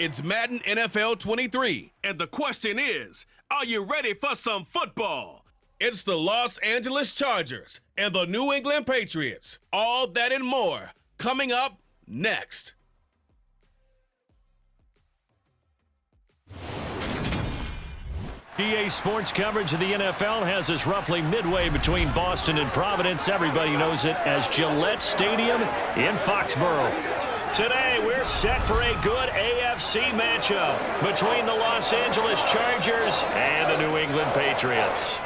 It's Madden NFL 23. And the question is, are you ready for some football? It's the Los Angeles Chargers and the New England Patriots. All that and more coming up next. EA Sports coverage of the NFL has us roughly midway between Boston and Providence. Everybody knows it as Gillette Stadium in Foxborough. Today, we're set for a good AFC matchup between the Los Angeles Chargers and the New England Patriots.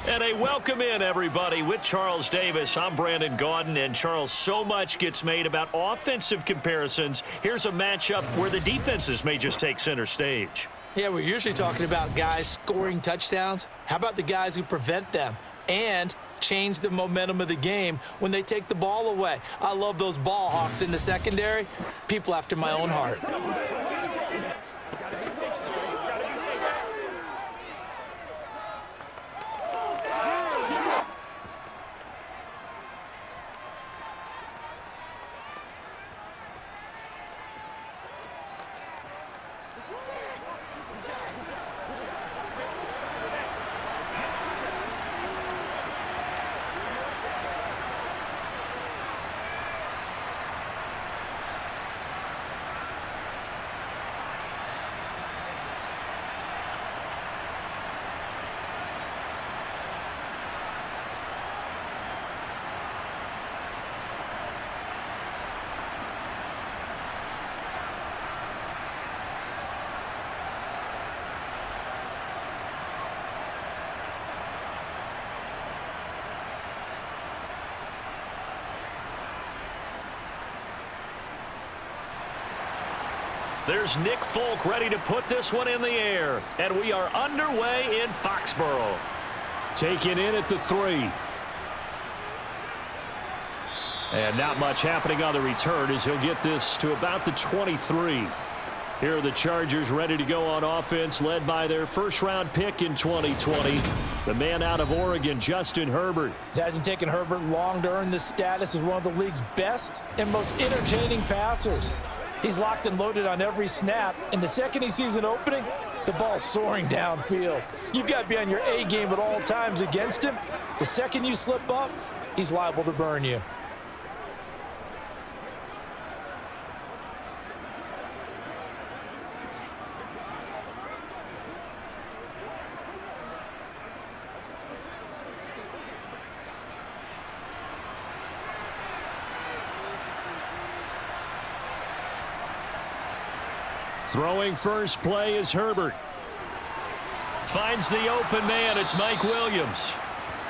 And a welcome in, everybody, with Charles Davis. I'm Brandon Gaudin, and Charles, so much gets made about offensive comparisons. Here's a matchup where the defenses may just take center stage. Yeah, we're usually talking about guys scoring touchdowns. How about the guys who prevent them and change the momentum of the game when they take the ball away? I love those ball hawks in the secondary. People after my own heart. There's Nick Folk ready to put this one in the air. And we are underway in Foxborough. Taken in at the 3. And not much happening on the return as he'll get this to about the 23. Here are the Chargers ready to go on offense, led by their first-round pick in 2020, the man out of Oregon, Justin Herbert. It hasn't taken Herbert long to earn this status as one of the league's best and most entertaining passers. He's locked and loaded on every snap, and the second he sees an opening, the ball's soaring downfield. You've got to be on your A game at all times against him. The second you slip up, he's liable to burn you. Throwing first play is Herbert. Finds the open man. It's Mike Williams.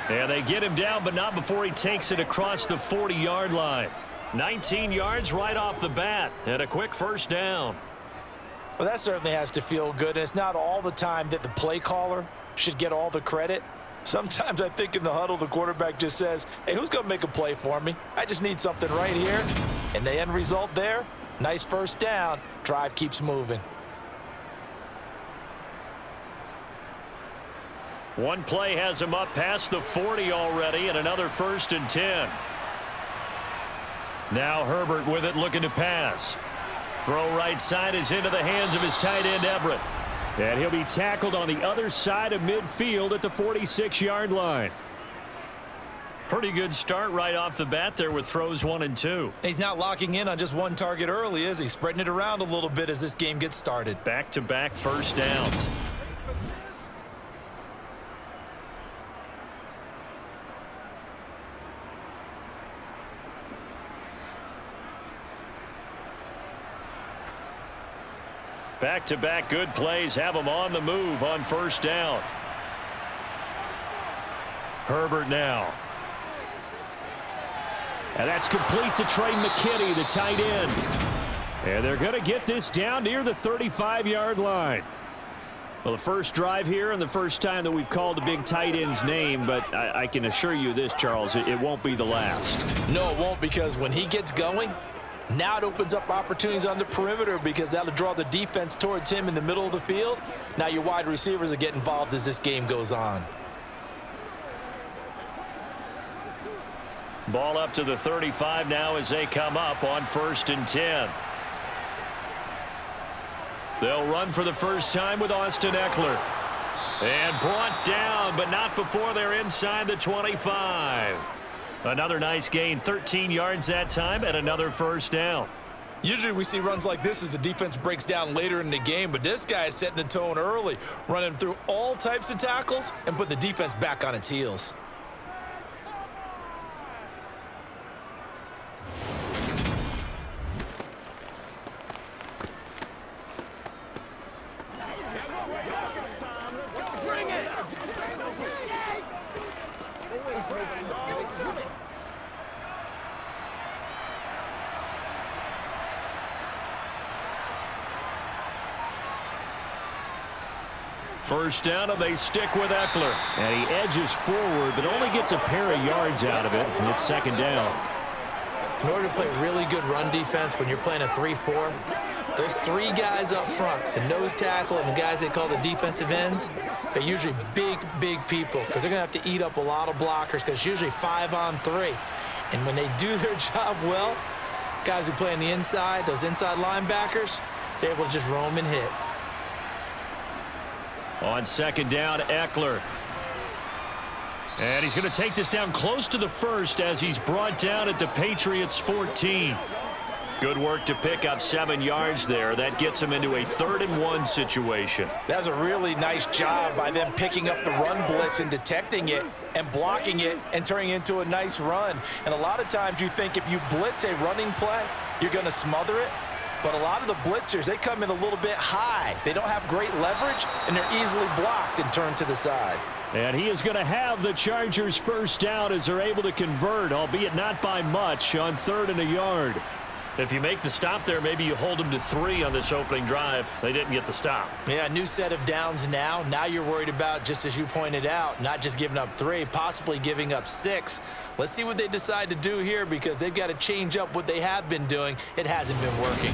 And they get him down, but not before he takes it across the 40-yard line. 19 yards right off the bat, and a quick first down. Well, that certainly has to feel good, and it's not all the time that the play caller should get all the credit. Sometimes I think in the huddle, the quarterback just says, hey, who's going to make a play for me? I just need something right here. And the end result there, nice first down. Drive keeps moving. One play has him up past the 40 already, and another 1st and 10. Now Herbert with it, looking to pass. Throw right side is into the hands of his tight end, Everett. And he'll be tackled on the other side of midfield at the 46-yard line. Pretty good start right off the bat there with throws 1 and 2. He's not locking in on just one target early, is he? Spreading it around a little bit as this game gets started. Back-to-back first downs. Back-to-back good plays have him on the move on first down. Herbert now. And that's complete to Trey McKinney, the tight end. And they're going to get this down near the 35-yard line. Well, the first drive here and the first time that we've called the big tight end's name, but I can assure you this, Charles, it won't be the last. No, it won't, because when he gets going, now it opens up opportunities on the perimeter because that'll draw the defense towards him in the middle of the field. Now your wide receivers will get involved as this game goes on. Ball up to the 35 now as they come up on 1st and 10. They'll run for the first time with Austin Eckler. And brought down, but not before they're inside the 25. Another nice gain, 13 yards that time, and another first down. Usually we see runs like this as the defense breaks down later in the game, but this guy is setting the tone early, running through all types of tackles and put the defense back on its heels. First down, and they stick with Eckler. And he edges forward, but only gets a pair of yards out of it, and it's 2nd down. In order to play really good run defense when you're playing a 3-4, those 3 guys up front, the nose tackle and the guys they call the defensive ends, they're usually big people because they're going to have to eat up a lot of blockers because it's usually 5-on-3. And when they do their job well, guys who play on the inside, those inside linebackers, they're able to just roam and hit. On 2nd down, Eckler. And he's going to take this down close to the 1st as he's brought down at the Patriots' 14. Good work to pick up 7 yards there. That gets him into a 3rd and 1 situation. That's a really nice job by them picking up the run blitz and detecting it and blocking it and turning it into a nice run. And a lot of times you think if you blitz a running play, you're going to smother it. But a lot of the blitzers, they come in a little bit high. They don't have great leverage, and they're easily blocked and turned to the side. And he is going to have the Chargers' first down as they're able to convert, albeit not by much, on 3rd and a yard. If you make the stop there, maybe you hold them to 3 on this opening drive. They didn't get the stop. Yeah, new set of downs now. Now you're worried about, just as you pointed out, not just giving up 3, possibly giving up 6. Let's see what they decide to do here because they've got to change up what they have been doing. It hasn't been working.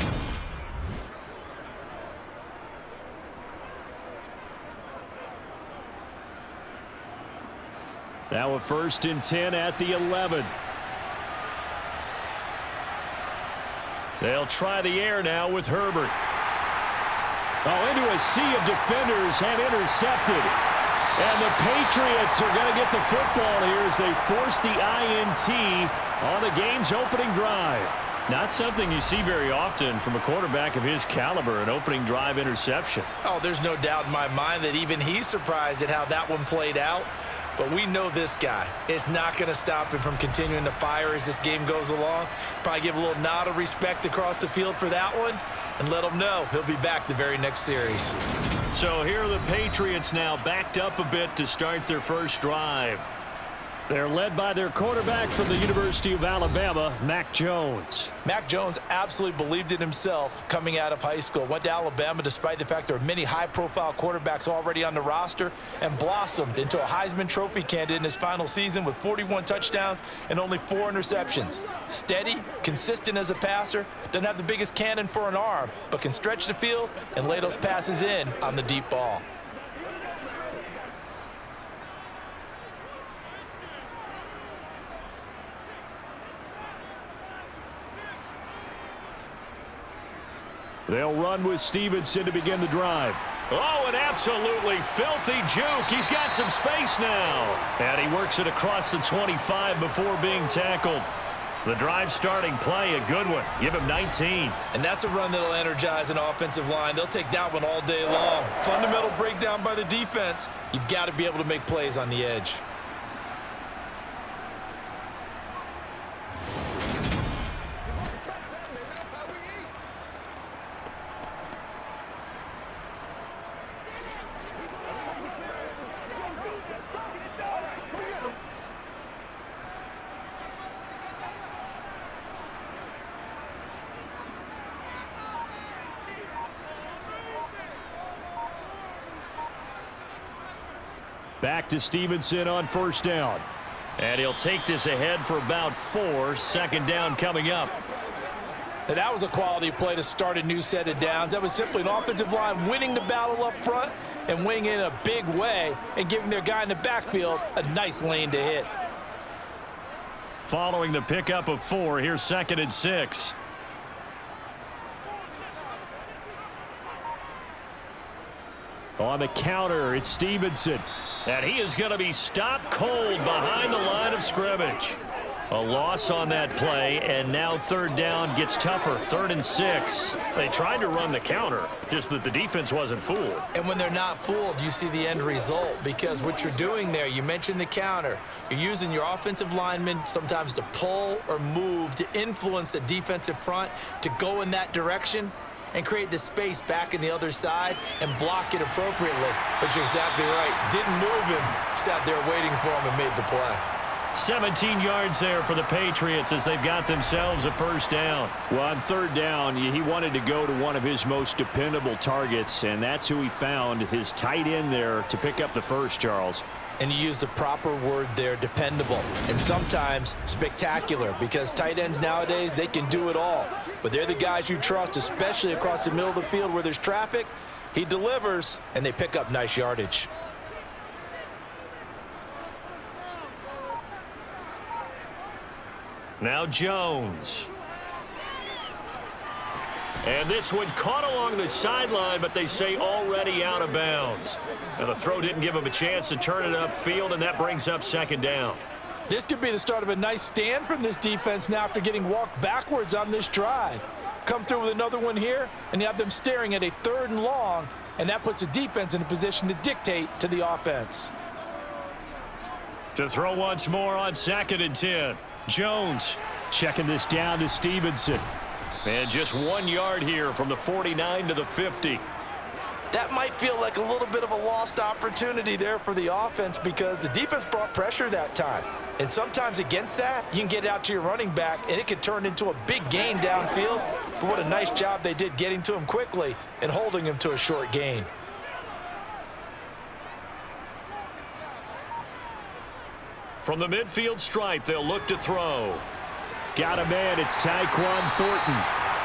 Now a 1st and 10 at the 11. They'll try the air now with Herbert. Oh, into a sea of defenders and intercepted. And the Patriots are going to get the football here as they force the INT on the game's opening drive. Not something you see very often from a quarterback of his caliber, an opening drive interception. Oh, there's no doubt in my mind that even he's surprised at how that one played out. But we know this guy. It's not going to stop him from continuing to fire as this game goes along. Probably give a little nod of respect across the field for that one and let him know he'll be back the very next series. So here are the Patriots now backed up a bit to start their first drive. They're led by their quarterback from the University of Alabama, Mac Jones. Mac Jones absolutely believed in himself coming out of high school. Went to Alabama despite the fact there are many high-profile quarterbacks already on the roster and blossomed into a Heisman Trophy candidate in his final season with 41 touchdowns and only 4 interceptions. Steady, consistent as a passer, doesn't have the biggest cannon for an arm, but can stretch the field and lay those passes in on the deep ball. They'll run with Stevenson to begin the drive. Oh, an absolutely filthy juke. He's got some space now. And he works it across the 25 before being tackled. The drive starting play, a good one. Give him 19. And that's a run that'll energize an offensive line. They'll take that one all day long. Fundamental breakdown by the defense. You've got to be able to make plays on the edge. Back to Stevenson on first down. And he'll take this ahead for about 4. Second down coming up. Now that was a quality play to start a new set of downs. That was simply an offensive line winning the battle up front and winning in a big way and giving their guy in the backfield a nice lane to hit. Following the pickup of 4, here's 2nd and 6. On the counter, it's Stevenson. And he is going to be stopped cold behind the line of scrimmage. A loss on that play, and now 3rd down gets tougher. 3rd and 6. They tried to run the counter, just that the defense wasn't fooled. And when they're not fooled, you see the end result, because what you're doing there, you mentioned the counter. You're using your offensive linemen sometimes to pull or move to influence the defensive front to go in that direction and create the space back in the other side and block it appropriately. But you're exactly right. Didn't move him, sat there waiting for him and made the play. 17 yards there for the Patriots as they've got themselves a 1st down. Well, on 3rd down, he wanted to go to one of his most dependable targets, and that's who he found, his tight end there, to pick up the first, Charles. And you use the proper word there, dependable, and sometimes spectacular, because tight ends nowadays, they can do it all. But they're the guys you trust, especially across the middle of the field where there's traffic. He delivers, and they pick up nice yardage. Now Jones. And this one caught along the sideline, but they say already out of bounds. And the throw didn't give him a chance to turn it upfield, and that brings up 2nd down. This could be the start of a nice stand from this defense now after getting walked backwards on this drive. Come through with another one here, and you have them staring at a 3rd and long, and that puts the defense in a position to dictate to the offense. To throw once more on 2nd and 10. Jones checking this down to Stevenson. And just 1 yard here from the 49 to the 50. That might feel like a little bit of a lost opportunity there for the offense, because the defense brought pressure that time. And sometimes against that, you can get out to your running back, and it could turn into a big gain downfield. But what a nice job they did getting to him quickly and holding him to a short gain. From the midfield stripe, they'll look to throw. Got a man, it's Tyquan Thornton.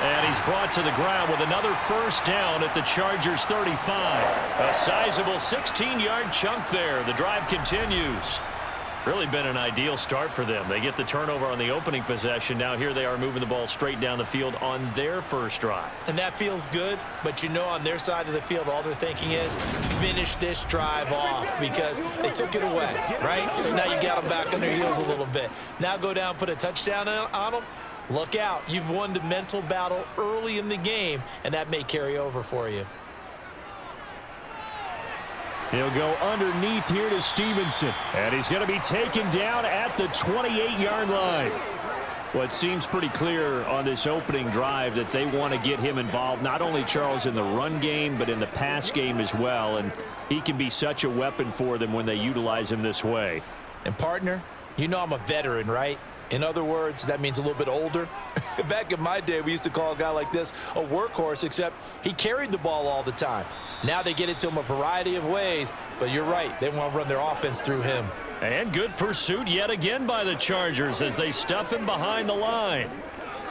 And he's brought to the ground with another 1st down at the Chargers' 35. A sizable 16-yard chunk there. The drive continues. Really been an ideal start for them. They get the turnover on the opening possession. Now here they are moving the ball straight down the field on their first drive. And that feels good, but you know on their side of the field, all they're thinking is finish this drive off, because they took it away, right? So now you got them back on their heels a little bit. Now go down, put a touchdown on them. Look out. You've won the mental battle early in the game, and that may carry over for you. He'll go underneath here to Stevenson. And he's going to be taken down at the 28-yard line. Well, it seems pretty clear on this opening drive that they want to get him involved, not only, Charles, in the run game, but in the pass game as well. And he can be such a weapon for them when they utilize him this way. And, partner, you know I'm a veteran, right? In other words, that means a little bit older. Back in my day, we used to call a guy like this a workhorse, except he carried the ball all the time. Now they get it to him a variety of ways, but you're right. They want to run their offense through him. And good pursuit yet again by the Chargers as they stuff him behind the line.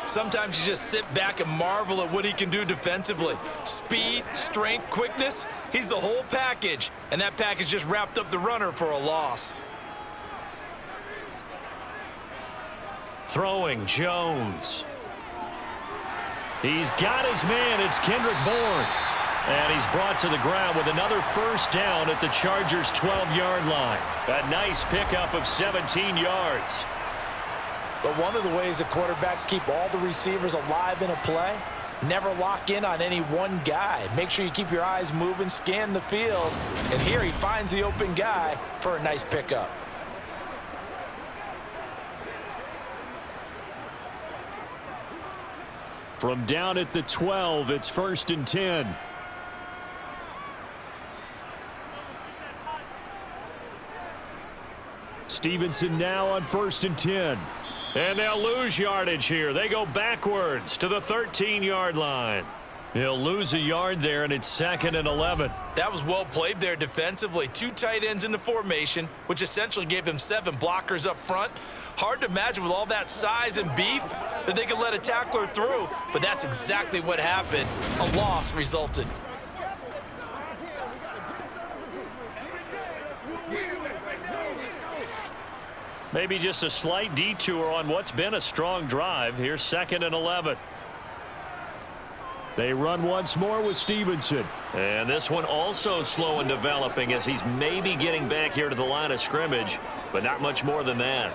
Sometimes you just sit back and marvel at what he can do defensively. Speed, strength, quickness, he's the whole package. And that package just wrapped up the runner for a loss. Throwing, Jones. He's got his man. It's Kendrick Bourne. And he's brought to the ground with another 1st down at the Chargers' 12-yard line. A nice pickup of 17 yards. But one of the ways that quarterbacks keep all the receivers alive in a play, never lock in on any one guy. Make sure you keep your eyes moving, scan the field. And here he finds the open guy for a nice pickup. From down at the 12, it's 1st and 10. Stevenson now on 1st and 10. And they'll lose yardage here. They go backwards to the 13-yard line. He'll lose a yard there, and it's 2nd and 11. That was well played there defensively. 2 tight ends in the formation, which essentially gave them 7 blockers up front. Hard to imagine with all that size and beef that they could let a tackler through, but that's exactly what happened. A loss resulted. Maybe just a slight detour on what's been a strong drive. Here's 2nd and 11. They run once more with Stevenson. And this one also slow and developing as he's maybe getting back here to the line of scrimmage, but not much more than that.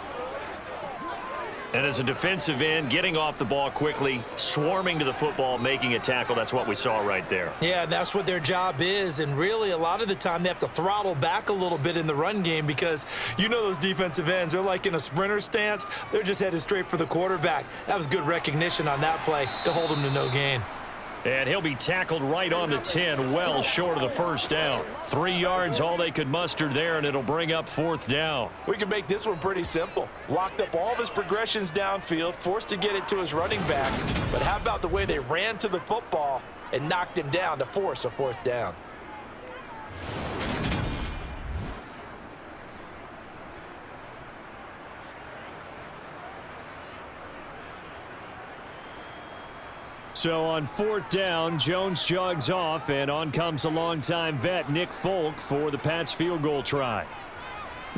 And as a defensive end, getting off the ball quickly, swarming to the football, making a tackle, that's what we saw right there. Yeah, that's what their job is, and really a lot of the time they have to throttle back a little bit in the run game because you know those defensive ends, they're like in a sprinter stance. They're just headed straight for the quarterback. That was good recognition on that play to hold him to no gain. And he'll be tackled right on the 10, well short of the first down. 3 yards, all they could muster there, and it'll bring up 4th down. We can make this one pretty simple. Locked up all of his progressions downfield, forced to get it to his running back. But how about the way they ran to the football and knocked him down to force a 4th down? So on 4th down, Jones jogs off, and on comes a longtime vet, Nick Folk, for the Pats field goal try.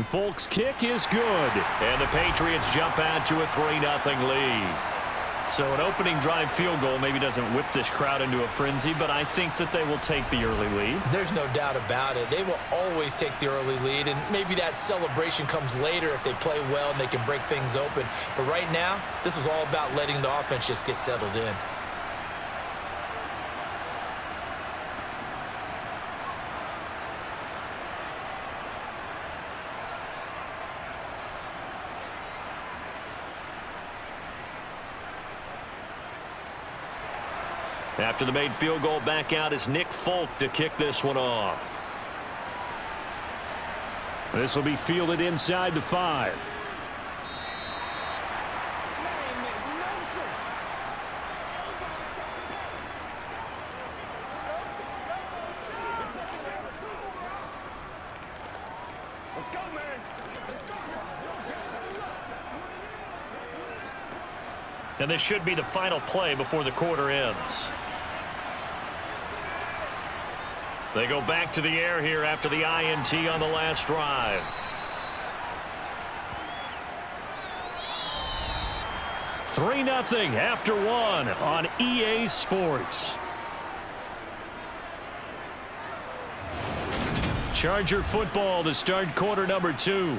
Folk's kick is good, and the Patriots jump out to a 3-0 lead. So an opening drive field goal maybe doesn't whip this crowd into a frenzy, but I think that they will take the early lead. There's no doubt about it. They will always take the early lead, and maybe that celebration comes later if they play well and they can break things open. But right now, this is all about letting the offense just get settled in. After the made field goal, back out is Nick Folk to kick this one off. This will be fielded inside the 5. Let's go, man. And this should be the final play before the quarter ends. They go back to the air here after the INT on the last drive. Three 3-0 after 1 on EA Sports. Charger football to start quarter number 2,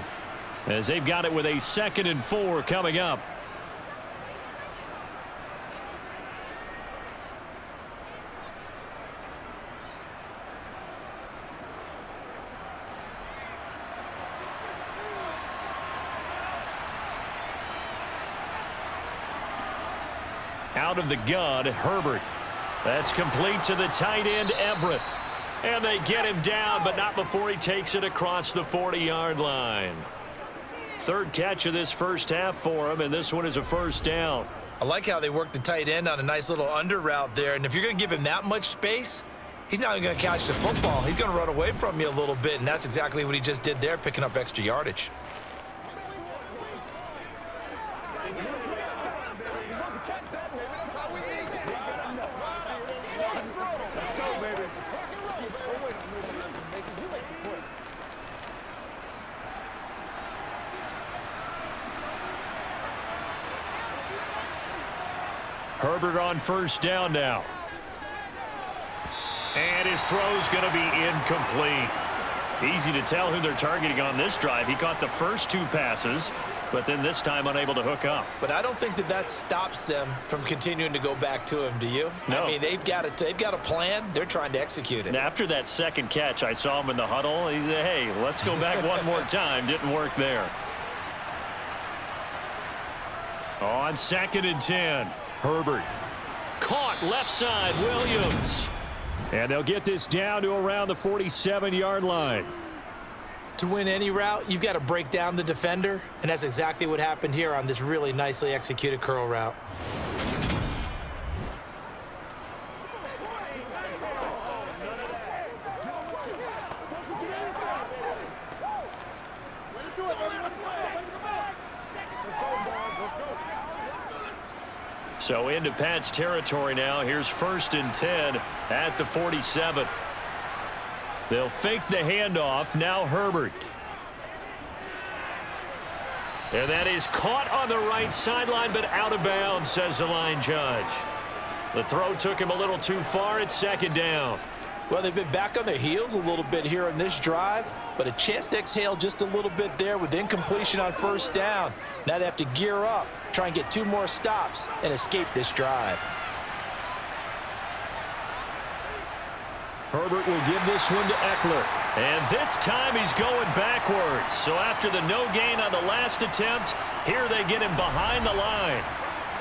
as they've got it with a 2nd and 4 coming up. Out of the gun, Herbert. That's complete to the tight end, Everett. And they get him down, but not before he takes it across the 40-yard line. 3rd catch of this first half for him, and this one is a 1st down. I like how they worked the tight end on a nice little under route there, and if you're going to give him that much space, he's not going to catch the football. He's going to run away from you a little bit, and that's exactly what he just did there, picking up extra yardage. Herbert on 1st down now. And his throw's going to be incomplete. Easy to tell who they're targeting on this drive. He caught the first 2 passes, but then this time unable to hook up. But I don't think that stops them from continuing to go back to him, do you? No. I mean, they've got a plan. They're trying to execute it. And after that 2nd catch, I saw him in the huddle. He said, hey, let's go back one more time. Didn't work there. On 2nd and 10. Herbert caught left side, Williams. And they'll get this down to around the 47-yard line. To win any route, you've got to break down the defender, and that's exactly what happened here on this really nicely executed curl route. So into Pat's territory now. Here's 1st and 10 at the 47. They'll fake the handoff. Now Herbert. And that is caught on the right sideline, but out of bounds, says the line judge. The throw took him a little too far. It's second down. Well, they've been back on their heels a little bit here on this drive, but a chance to exhale just a little bit there with incompletion on first down. Now they have to gear up, try and get 2 more stops, and escape this drive. Herbert will give this one to Eckler. And this time he's going backwards. So after the no gain on the last attempt, here they get him behind the line.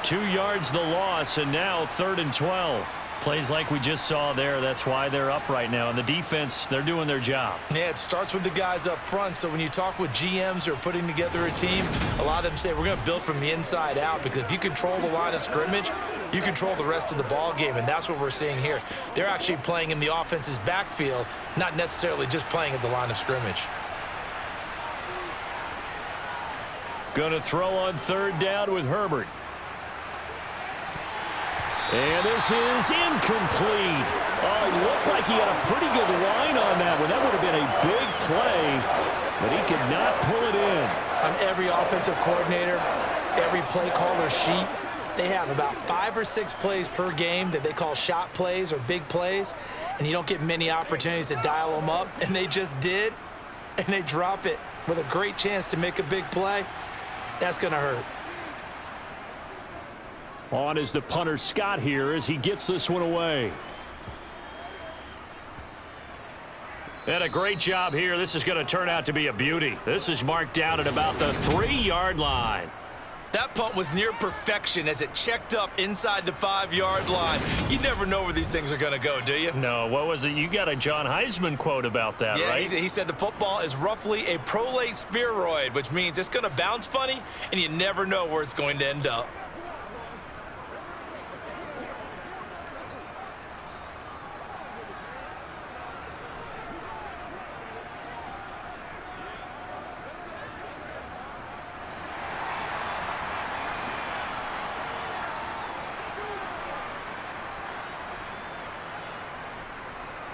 2 yards the loss, and now 3rd and 12. Plays like we just saw there. That's why they're up right now. And the defense, they're doing their job. Yeah, it starts with the guys up front. So when you talk with GMs who are putting together a team, a lot of them say we're going to build from the inside out, because if you control the line of scrimmage, you control the rest of the ball game, and that's what we're seeing here. They're actually playing in the offense's backfield, not necessarily just playing at the line of scrimmage. Going to throw on 3rd down with Herbert. And this is incomplete. Oh, it looked like he had a pretty good line on that one. That would have been a big play, but he could not pull it in. On every offensive coordinator, every play caller sheet, they have about 5 or 6 plays per game that they call shot plays or big plays, and you don't get many opportunities to dial them up, and they just did, and they drop it with a great chance to make a big play. That's going to hurt. On is the punter Scott here as he gets this one away. And a great job here. This is going to turn out to be a beauty. This is marked down at about the 3-yard line. That punt was near perfection as it checked up inside the 5-yard line. You never know where these things are going to go, do you? No, what was it? You got a John Heisman quote about that, right? Yeah, he said the football is roughly a prolate spheroid, which means it's going to bounce funny, and you never know where it's going to end up.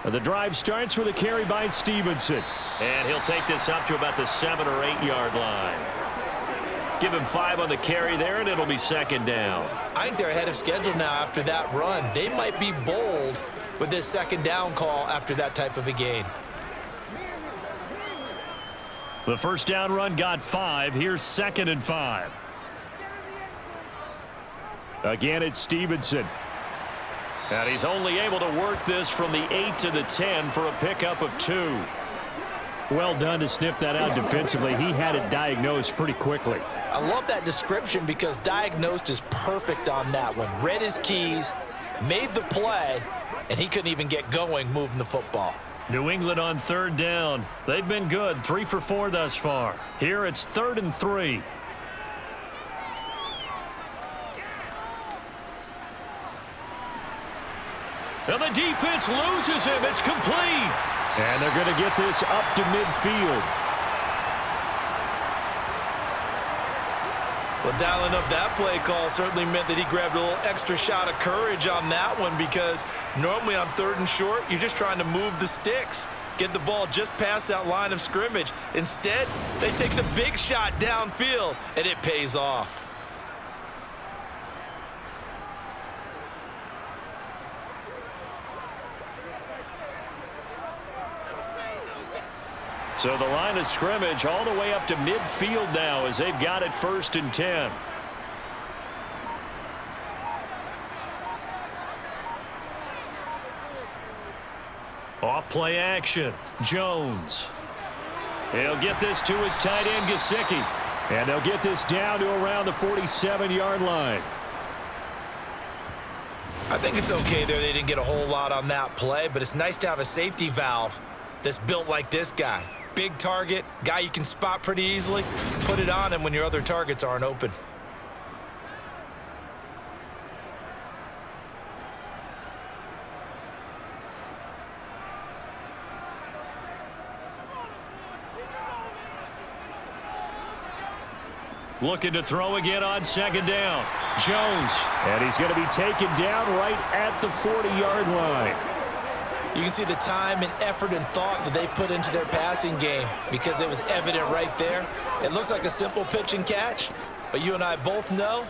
The drive starts with a carry by Stevenson. And he'll take this up to about the 7 or 8 yard line. Give him 5 on the carry there, and it'll be 2nd down. I think they're ahead of schedule now after that run. They might be bold with this 2nd down call after that type of a gain. The first down run got 5. Here's 2nd and 5. Again, it's Stevenson. And he's only able to work this from the 8 to the 10 for a pickup of 2. Well done to sniff that out defensively. He had it diagnosed pretty quickly. I love that description because diagnosed is perfect on that one. Read his keys, made the play, and he couldn't even get going moving the football. New England on 3rd down. They've been good, 3 for 4 thus far. Here it's 3rd and 3. And the defense loses him. It's complete. And they're going to get this up to midfield. Well, dialing up that play call certainly meant that he grabbed a little extra shot of courage on that one, because normally on 3rd and short, you're just trying to move the sticks, get the ball just past that line of scrimmage. Instead, they take the big shot downfield, and it pays off. So the line of scrimmage all the way up to midfield now as they've got it 1st and 10. Off play action. Jones. He'll get this to his tight end, Gesicki. And they'll get this down to around the 47-yard line. I think it's okay there. They didn't get a whole lot on that play, but it's nice to have a safety valve that's built like this guy. Big target, guy you can spot pretty easily. Put it on him when your other targets aren't open. Looking to throw again on 2nd down. Jones. And he's going to be taken down right at the 40-yard line. You can see the time and effort and thought that they put into their passing game because it was evident right there. It looks like a simple pitch and catch, but you and I both know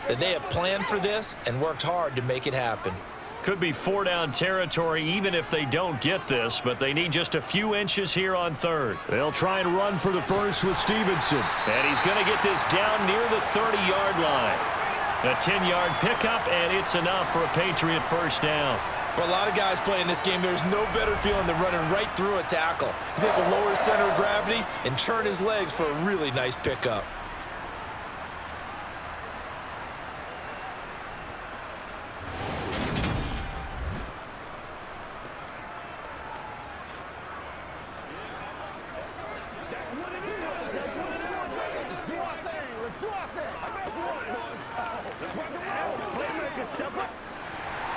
that they have planned for this and worked hard to make it happen. Could be 4-down territory even if they don't get this, but they need just a few inches here on third. They'll try and run for the first with Stevenson. And he's going to get this down near the 30-yard line. A 10-yard pickup, and it's enough for a Patriot first down. For a lot of guys playing this game, there's no better feeling than running right through a tackle. He's able to lower his center of gravity and turn his legs for a really nice pickup.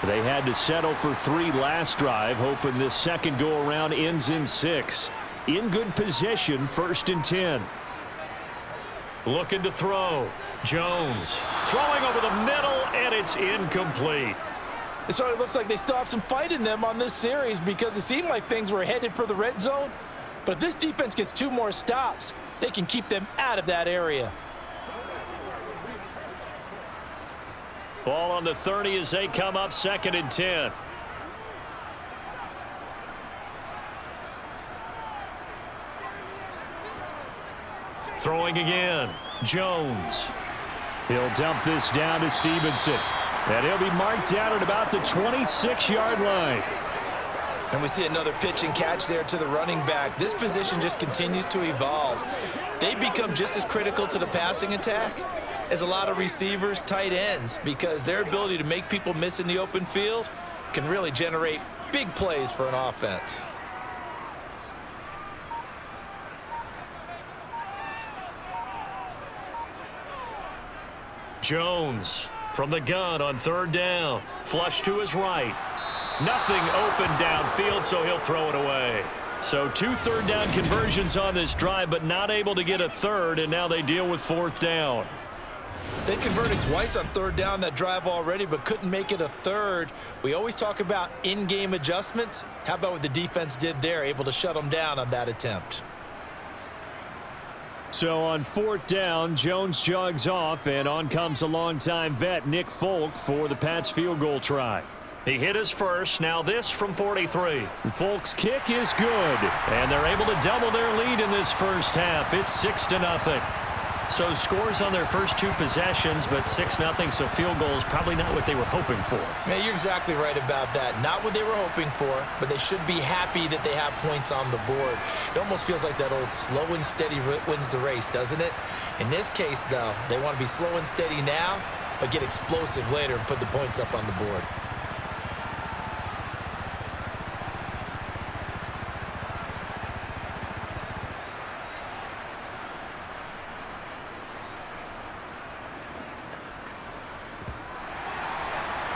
They had to settle for 3 last drive, hoping this second go-around ends in 6. In good position, 1st and 10. Looking to throw. Jones throwing over the middle, and it's incomplete. It sort of looks like they still have some fight in them on this series because it seemed like things were headed for the red zone. But if this defense gets 2 more stops, they can keep them out of that area. Ball on the 30 as they come up 2nd and 10. Throwing again. Jones. He'll dump this down to Stevenson. And he'll be marked down at about the 26-yard line. And we see another pitch and catch there to the running back. This position just continues to evolve. They become just as critical to the passing attack as a lot of receivers, tight ends, because their ability to make people miss in the open field can really generate big plays for an offense. Jones from the gun on 3rd down. Flush to his right. Nothing open downfield, so he'll throw it away. So 2 third-down conversions on this drive, but not able to get a third, and now they deal with 4th down. They converted twice on 3rd down that drive already, but couldn't make it a third. We always talk about in-game adjustments. How about what the defense did there, able to shut them down on that attempt? So on 4th down, Jones jogs off, and on comes a longtime vet, Nick Folk, for the Pats field goal try. He hit his first, now this from 43. Folk's kick is good, and they're able to double their lead in this first half. It's 6-0. So scores on their first 2 possessions, but 6-0, so field goal is probably not what they were hoping for. Yeah, you're exactly right about that. Not what they were hoping for, but they should be happy that they have points on the board. It almost feels like that old slow and steady wins the race, doesn't it? In this case, though, they want to be slow and steady now, but get explosive later and put the points up on the board.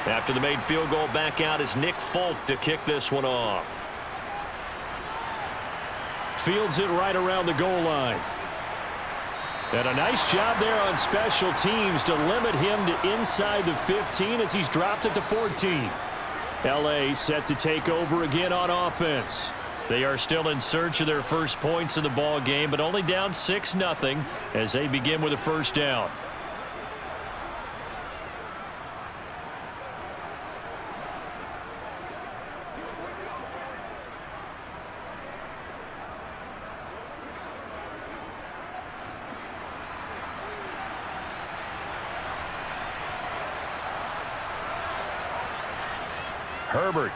After the made field goal, back out is Nick Folk to kick this one off. Fields it right around the goal line. And a nice job there on special teams to limit him to inside the 15 as he's dropped at the 14. LA set to take over again on offense. They are still in search of their first points in the ball game, but only down 6-0 as they begin with a first down. Herbert.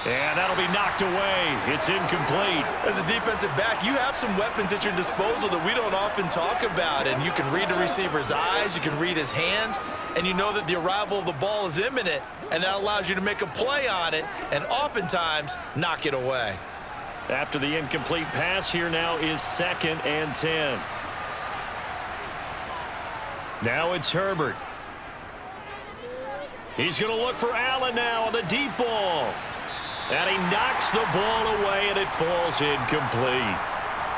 And that'll be knocked away. It's incomplete. As a defensive back, you have some weapons at your disposal that we don't often talk about. And you can read the receiver's eyes, you can read his hands, and you know that the arrival of the ball is imminent, and that allows you to make a play on it and oftentimes knock it away. After the incomplete pass, here now is 2nd and 10. Now it's Herbert. He's going to look for Allen now on the deep ball. And he knocks the ball away, and it falls incomplete.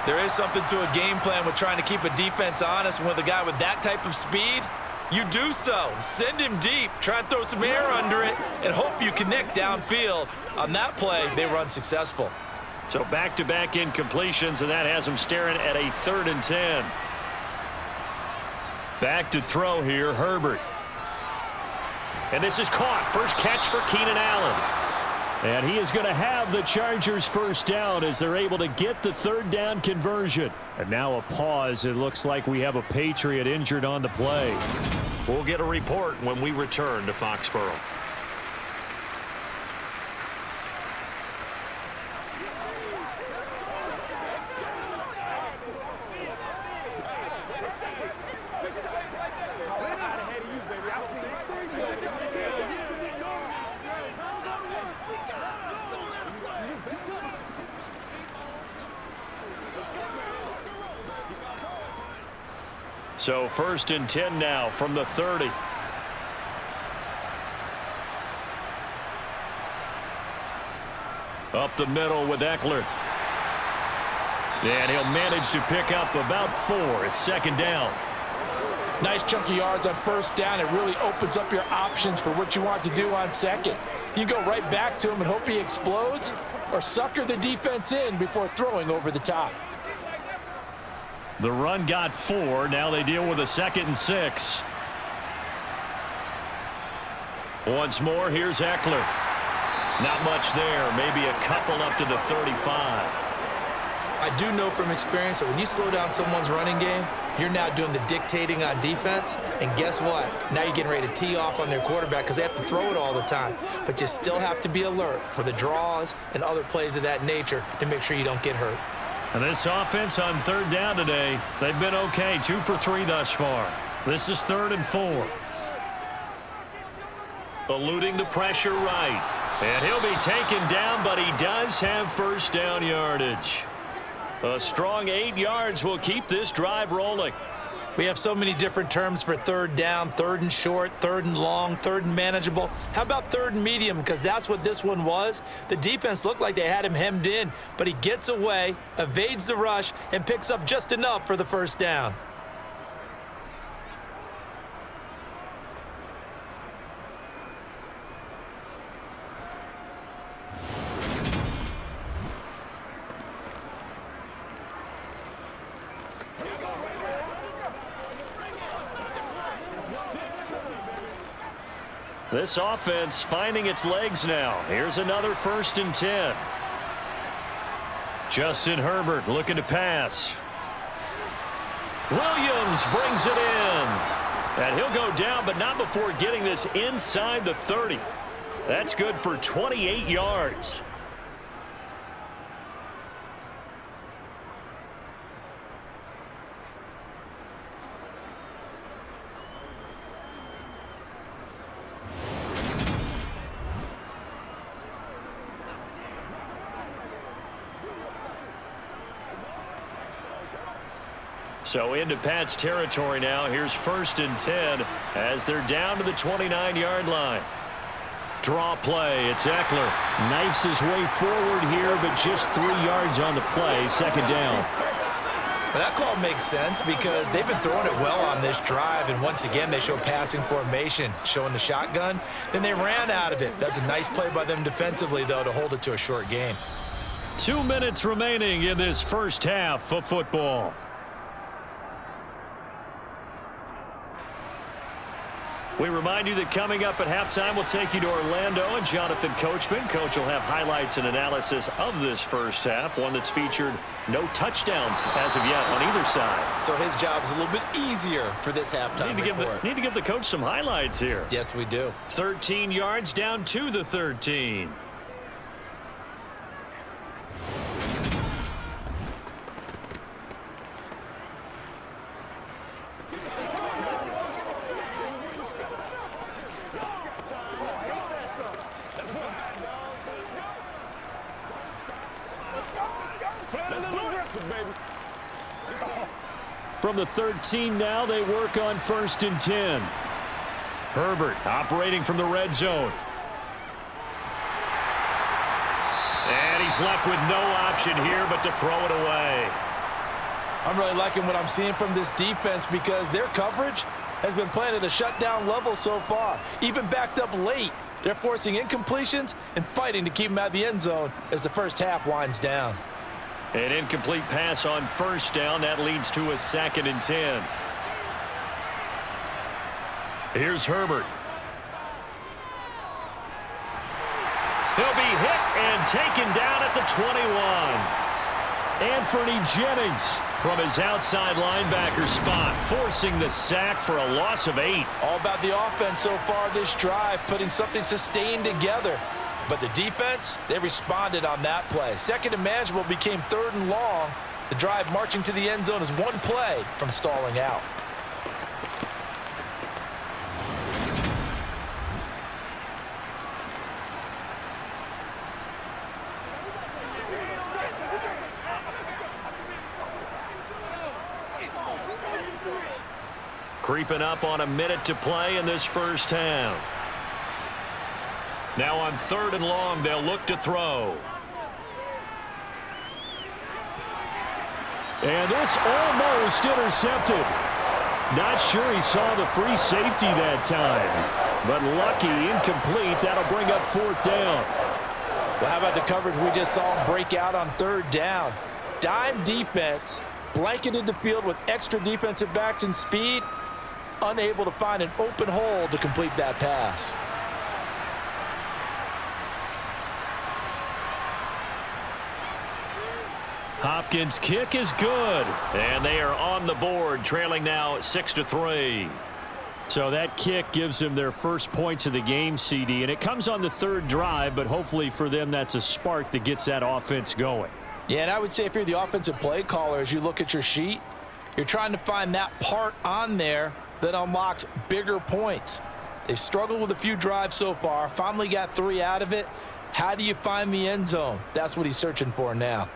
There is something to a game plan with trying to keep a defense honest. With a guy with that type of speed, You do so. Send him deep. Try and throw some air under it and hope you connect downfield. On that play, they were unsuccessful. So back-to-back incompletions, and that has them staring at a 3rd and 10. Back to throw here, Herbert. And this is caught. First catch for Keenan Allen. And he is going to have the Chargers first down as they're able to get the 3rd down conversion. And now a pause. It looks like we have a Patriot injured on the play. We'll get a report when we return to Foxborough. So 1st and 10 now from the 30. Up the middle with Eckler. And he'll manage to pick up about 4. It's 2nd down. Nice chunky yards on 1st down. It really opens up your options for what you want to do on 2nd. You go right back to him and hope he explodes, or sucker the defense in before throwing over the top. The run got 4. Now they deal with a 2nd and 6. Once more, here's Eckler. Not much there. Maybe a couple up to the 35. I do know from experience that when you slow down someone's running game, you're now doing the dictating on defense. And guess what? Now you're getting ready to tee off on their quarterback because they have to throw it all the time. But you still have to be alert for the draws and other plays of that nature to make sure you don't get hurt. And this offense on 3rd down today, they've been okay. 2 for 3 thus far. This is 3rd and 4. Eluding the pressure right. And he'll be taken down, but he does have 1st down yardage. A strong 8 yards will keep this drive rolling. We have so many different terms for 3rd down, 3rd and short, 3rd and long, 3rd and manageable. How about 3rd and medium? Because that's what this one was. The defense looked like they had him hemmed in, but he gets away, evades the rush, and picks up just enough for the 1st down. This offense finding its legs now. Here's another 1st and 10. Justin Herbert looking to pass. Williams brings it in. And he'll go down, but not before getting this inside the 30. That's good for 28 yards. So into Pat's territory now. Here's 1st and 10 as they're down to the 29-yard line. Draw play. It's Eckler. Knifes his way forward here, but just 3 yards on the play. 2nd down. Well, that call makes sense because they've been throwing it well on this drive, and once again they show passing formation, showing the shotgun. Then they ran out of it. That's a nice play by them defensively, though, to hold it to a short gain. 2 minutes remaining in this 1st half of football. We remind you that coming up at halftime, we'll take you to Orlando and Jonathan Coachman. Coach will have highlights and analysis of this 1st half, one that's featured no touchdowns as of yet on either side. So his job's a little bit easier for this halftime report. Need to give the coach some highlights here. Yes, we do. 13 yards down to the 13. From the 13 now, they work on 1st and 10. Herbert operating from the red zone. And he's left with no option here but to throw it away. I'm really liking what I'm seeing from this defense because their coverage has been playing at a shutdown level so far, even backed up late. They're forcing incompletions and fighting to keep them out of the end zone as the first half winds down. An incomplete pass on first down. That leads to a 2nd and 10. Here's Herbert. He'll be hit and taken down at the 21. Anthony Jennings from his outside linebacker spot, forcing the sack for a loss of 8. All about the offense so far this drive, putting something sustained together. But the defense, they responded on that play. 2nd and manageable became 3rd and long. The drive marching to the end zone is one play from stalling out. Creeping up on a minute to play in this first half. Now on 3rd and long, they'll look to throw. And this almost intercepted. Not sure he saw the free safety that time. But lucky, incomplete. That'll bring up 4th down. Well, how about the coverage we just saw him break out on 3rd down? Dime defense, blanketed the field with extra defensive backs and speed, unable to find an open hole to complete that pass. Hopkins' kick is good, and they are on the board, trailing now 6-3. So that kick gives them their first points of the game, CD, and it comes on the 3rd drive, but hopefully for them that's a spark that gets that offense going. Yeah, and I would say if you're the offensive play caller, as you look at your sheet, you're trying to find that part on there that unlocks bigger points. They've struggled with a few drives so far, finally got 3 out of it. How do you find the end zone? That's what he's searching for now.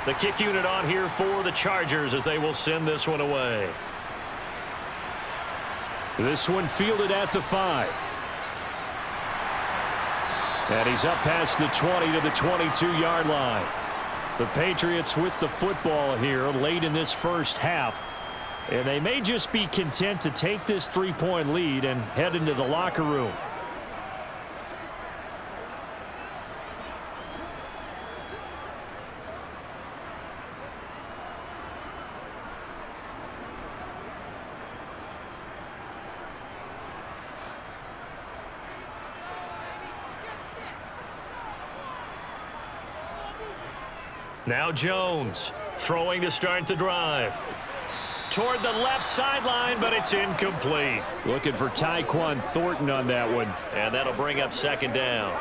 The kick unit on here for the Chargers as they will send this one away. This one fielded at the 5. And he's up past the 20 to the 22-yard line. The Patriots with the football here late in this first half. And they may just be content to take this 3-point lead and head into the locker room. Now Jones throwing to start the drive. Toward the left sideline, but it's incomplete. Looking for Tyquan Thornton on that one. And that'll bring up 2nd down.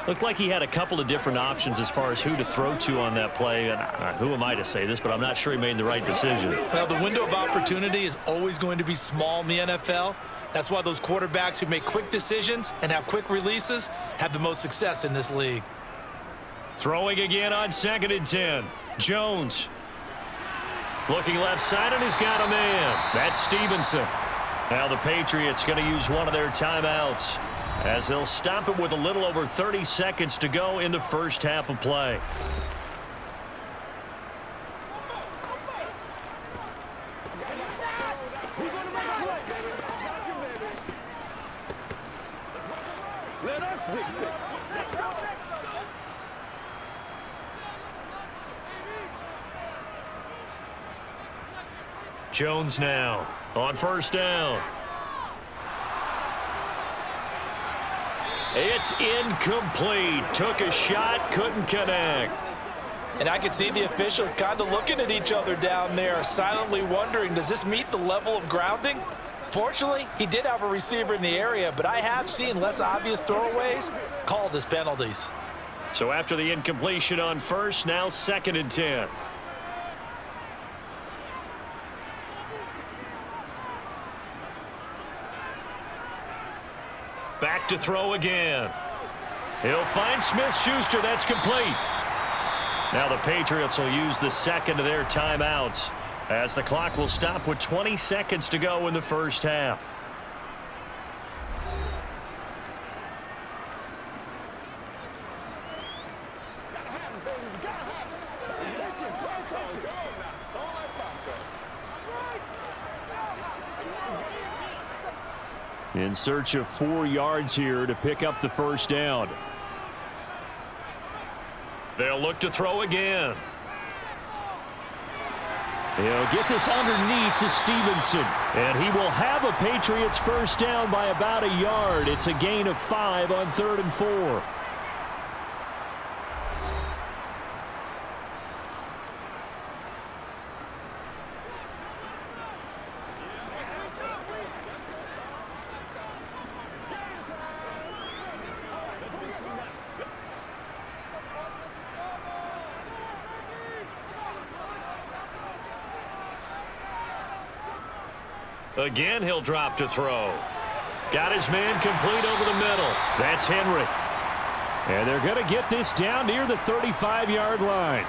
Looked like he had a couple of different options as far as who to throw to on that play. And who am I to say this, but I'm not sure he made the right decision. Well, the window of opportunity is always going to be small in the NFL. That's why those quarterbacks who make quick decisions and have quick releases have the most success in this league. Throwing again on 2nd and 10. Jones. Looking left side, and he's got a man. That's Stevenson. Now the Patriots going to use one of their timeouts as they'll stop it with a little over 30 seconds to go in the first half of play. Let us dictate. Jones now on 1st down. It's incomplete. Took a shot, couldn't connect. And I could see the officials kind of looking at each other down there, silently wondering, does this meet the level of grounding? Fortunately, he did have a receiver in the area, but I have seen less obvious throwaways called as penalties. So after the incompletion on 1st, now 2nd and 10. Back to throw again. He'll find Smith-Schuster. That's complete. Now the Patriots will use the 2nd of their timeouts as the clock will stop with 20 seconds to go in the first half. In search of 4 yards here to pick up the first down. They'll look to throw again. He'll get this underneath to Stevenson. And he will have a Patriots first down by about a yard. It's a gain of 5 on 3rd and 4. Again, he'll drop to throw. Got his man complete over the middle. That's Henry. And they're going to get this down near the 35-yard line.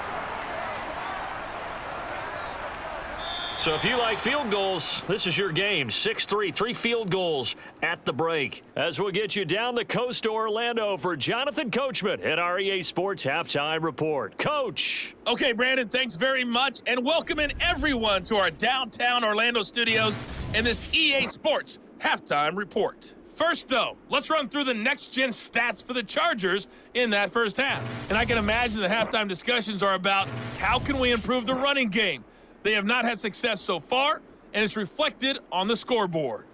So if you like field goals, this is your game. 6-3, 3 field goals at the break. As we'll get you down the coast to Orlando for Jonathan Coachman at our EA Sports Halftime Report. Coach. Okay, Brandon, thanks very much. And welcoming everyone to our downtown Orlando studios and this EA Sports Halftime Report. First, though, let's run through the next-gen stats for the Chargers in that first half. And I can imagine the halftime discussions are about how can we improve the running game. They have not had success so far, and it's reflected on the scoreboard.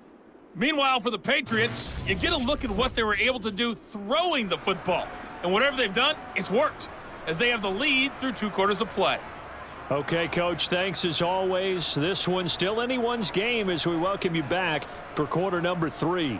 Meanwhile, for the Patriots, you get a look at what they were able to do throwing the football. And whatever they've done, it's worked, as they have the lead through 2 quarters of play. Okay, Coach, thanks as always. This one's still anyone's game as we welcome you back for quarter number 3.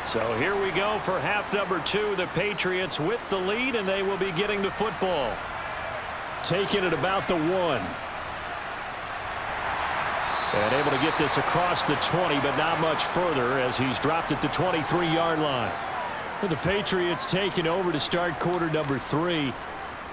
So here we go for half number 2. The Patriots with the lead, and they will be getting the football. Taking it about the 1. And able to get this across the 20, but not much further as he's dropped at the 23-yard line. The Patriots taking over to start quarter number 3.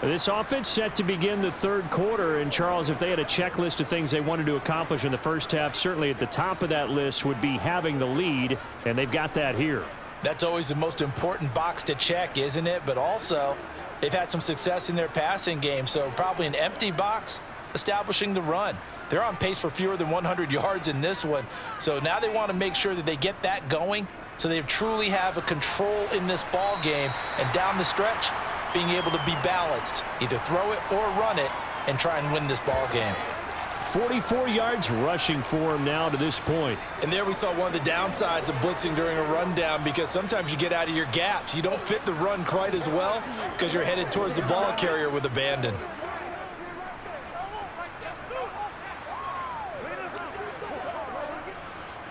This offense set to begin the 3rd quarter. And, Charles, if they had a checklist of things they wanted to accomplish in the first half, certainly at the top of that list would be having the lead, and they've got that here. That's always the most important box to check, isn't it? But also, they've had some success in their passing game, so probably an empty box establishing the run. They're on pace for fewer than 100 yards in this one, so now they want to make sure that they get that going so they truly have a control in this ball game, and down the stretch, being able to be balanced, either throw it or run it, and try and win this ball game. 44 yards rushing for him now to this point. And there we saw one of the downsides of blitzing during a rundown, because sometimes you get out of your gaps. You don't fit the run quite as well because you're headed towards the ball carrier with abandon.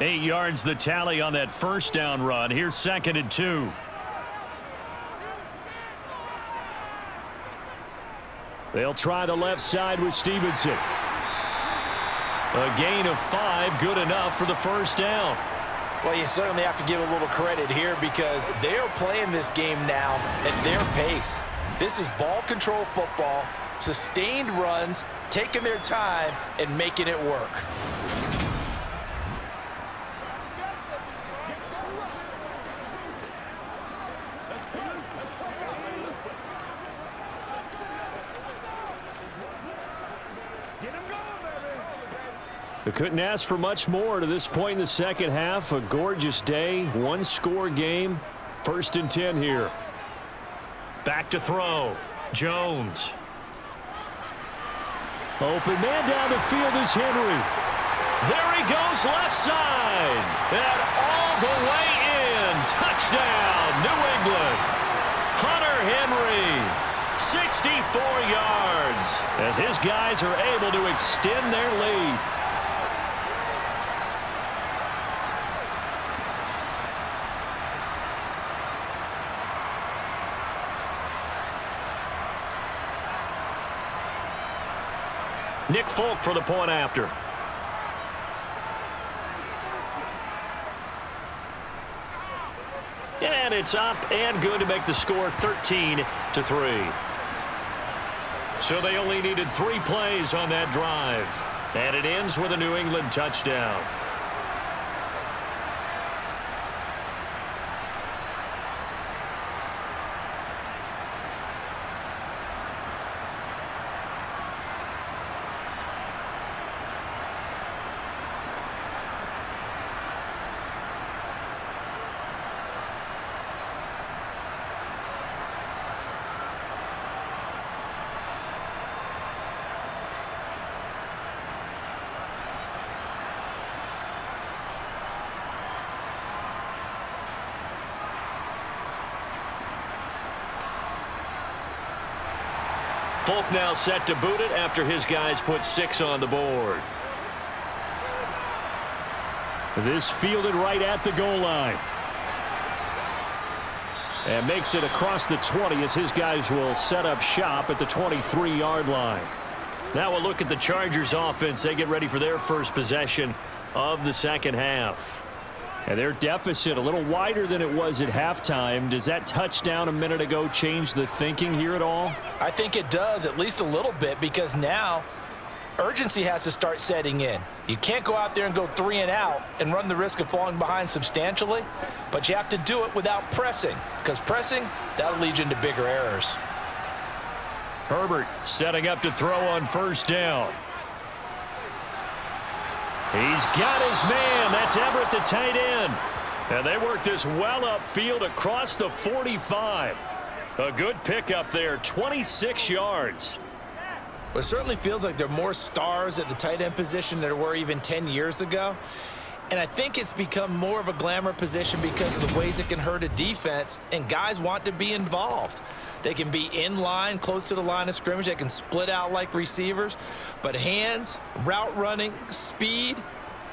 Eight yards the tally on that first down run. Here's 2nd and 2. They'll try the left side with Stevenson. A gain of 5, good enough for the first down. Well, you certainly have to give a little credit here because they are playing this game now at their pace. This is ball control football, sustained runs, taking their time, and making it work. They couldn't ask for much more to this point in the second half. A gorgeous day, 1-score game. 1st and 10 here. Back to throw. Jones. Open man down the field is Henry. There he goes left side. And all the way in. Touchdown, New England. Hunter Henry. 64 yards as his guys are able to extend their lead. Nick Folk for the point after. And it's up and good to make the score 13-3. So they only needed 3 plays on that drive. And it ends with a New England touchdown. Folk now set to boot it after his guys put 6 on the board. This fielded right at the goal line. And makes it across the 20 as his guys will set up shop at the 23-yard line. Now a look at the Chargers offense. They get ready for their first possession of the second half. And their deficit a little wider than it was at halftime. Does that touchdown a minute ago change the thinking here at all? I think it does, at least a little bit, because now urgency has to start setting in. You can't go out there and go 3 and out and run the risk of falling behind substantially, but you have to do it without pressing, because pressing, that'll lead you into bigger errors. Herbert setting up to throw on first down. He's got his man. That's Everett, the tight end. And they work this well upfield across the 45. A good pickup there, 26 yards. Well, it certainly feels like there are more stars at the tight end position than there were even 10 years ago. And I think it's become more of a glamour position because of the ways it can hurt a defense, and guys want to be involved. They can be in line, close to the line of scrimmage. They can split out like receivers. But hands, route running, speed,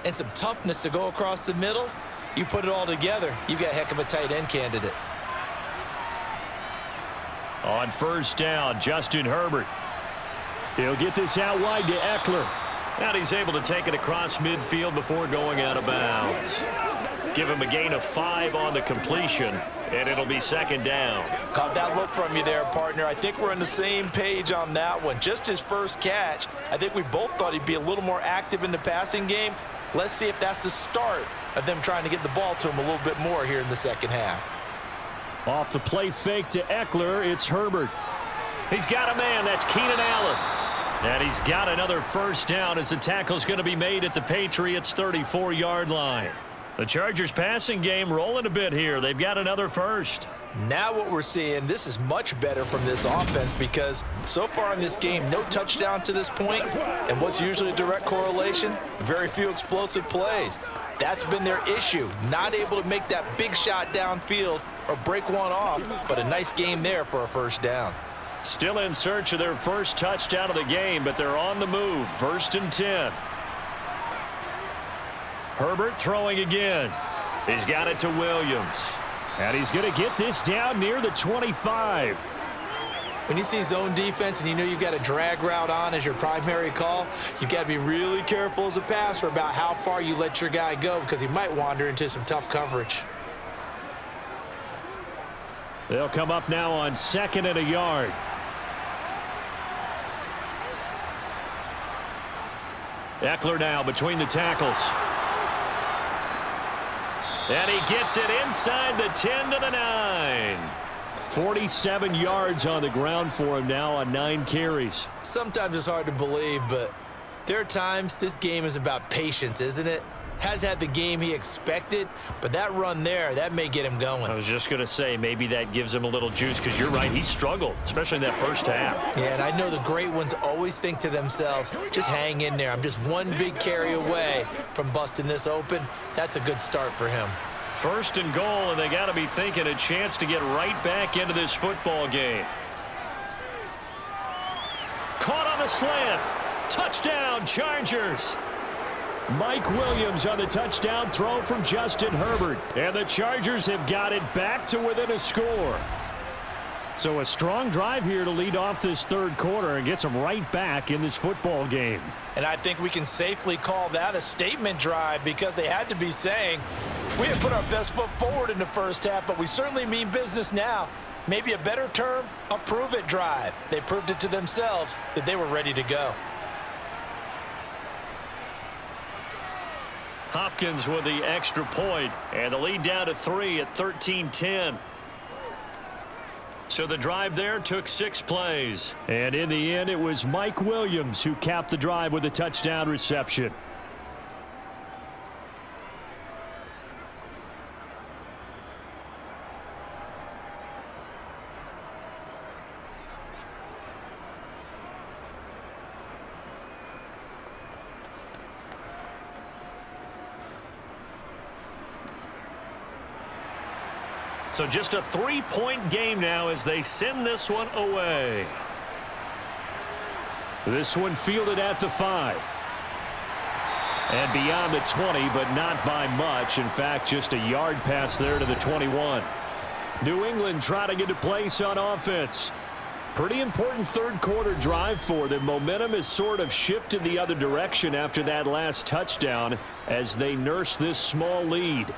and some toughness to go across the middle, you put it all together, you got a heck of a tight end candidate. On first down, Justin Herbert. He'll get this out wide to Eckler. And he's able to take it across midfield before going out of bounds. Give him a gain of 5 on the completion, and it'll be second down. Caught that look from you there, partner. I think we're on the same page on that one. Just his first catch, I think we both thought he'd be a little more active in the passing game. Let's see if that's the start of them trying to get the ball to him a little bit more here in the second half. Off the play fake to Eckler, it's Herbert. He's got a man, that's Keenan Allen. And he's got another first down as the tackle's going to be made at the Patriots' 34-yard line. The Chargers passing game rolling a bit here. They've got another first. Now what we're seeing, this is much better from this offense because so far in this game, no touchdown to this point, and what's usually a direct correlation, very few explosive plays. That's been their issue, not able to make that big shot downfield or break one off, but a nice game there for a first down. Still in search of their first touchdown of the game, but they're on the move. 1st and 10. Herbert throwing again. He's got it to Williams. And he's going to get this down near the 25. When you see zone defense and you know you've got a drag route on as your primary call, you've got to be really careful as a passer about how far you let your guy go because he might wander into some tough coverage. They'll come up now on 2nd and a yard. Eckler now between the tackles. And he gets it inside the 10 to the 9. 47 yards on the ground for him now on 9 carries. Sometimes it's hard to believe, but there are times this game is about patience, isn't it? Has had the game he expected, but that run there, that may get him going. I was just going to say, maybe that gives him a little juice because you're right, he struggled, especially in that first half. Yeah, and I know the great ones always think to themselves, just hang in there. I'm just one big carry away from busting this open. That's a good start for him. 1st and goal, and they got to be thinking a chance to get right back into this football game. Caught on the slant. Touchdown, Chargers. Mike Williams on the touchdown throw from Justin Herbert. And the Chargers have got it back to within a score. So a strong drive here to lead off this third quarter and gets them right back in this football game. And I think we can safely call that a statement drive because they had to be saying, we have put our best foot forward in the first half, but we certainly mean business now. Maybe a better term, a prove-it drive. They proved it to themselves that they were ready to go. Hopkins with the extra point, and the lead down to 3 at 13-10. So the drive there took 6 plays. And in the end, it was Mike Williams who capped the drive with a touchdown reception. So just a 3-point game now as they send this one away. This one fielded at the 5. And beyond the 20, but not by much. In fact, just a yard pass there to the 21. New England trying to get to place on offense. Pretty important third quarter drive for them. Momentum has sort of shifted the other direction after that last touchdown as they nurse this small lead.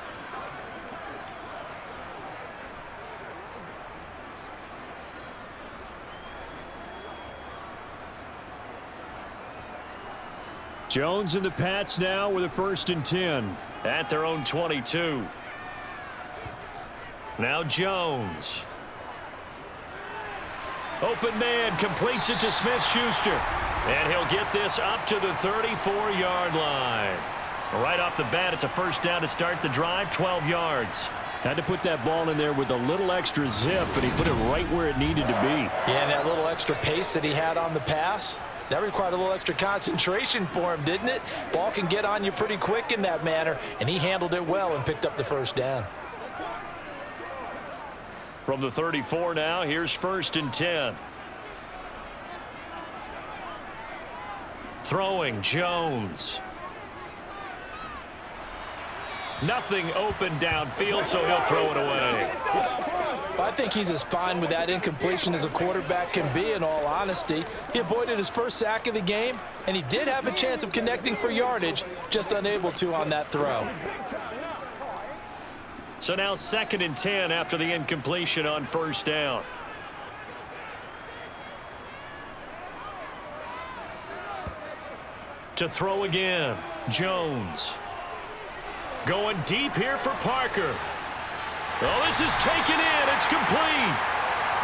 Jones and the Pats now with a 1st and 10 at their own 22. Now Jones. Open man completes it to Smith-Schuster. And he'll get this up to the 34-yard line. Right off the bat, it's a first down to start the drive, 12 yards. Had to put that ball in there with a little extra zip, but he put it right where it needed to be. Yeah, and that little extra pace that he had on the pass, that required a little extra concentration for him, didn't it? Ball can get on you pretty quick in that manner, and he handled it well and picked up the first down. From the 34 now, here's 1st and 10. Throwing Jones. Nothing open downfield, so he'll throw it away. I think he's as fine with that incompletion as a quarterback can be, in all honesty. He avoided his first sack of the game, and he did have a chance of connecting for yardage, just unable to on that throw. So now 2nd and 10 after the incompletion on 1st down. To throw again, Jones. Going deep here for Parker. Oh, this is taken in. It's complete.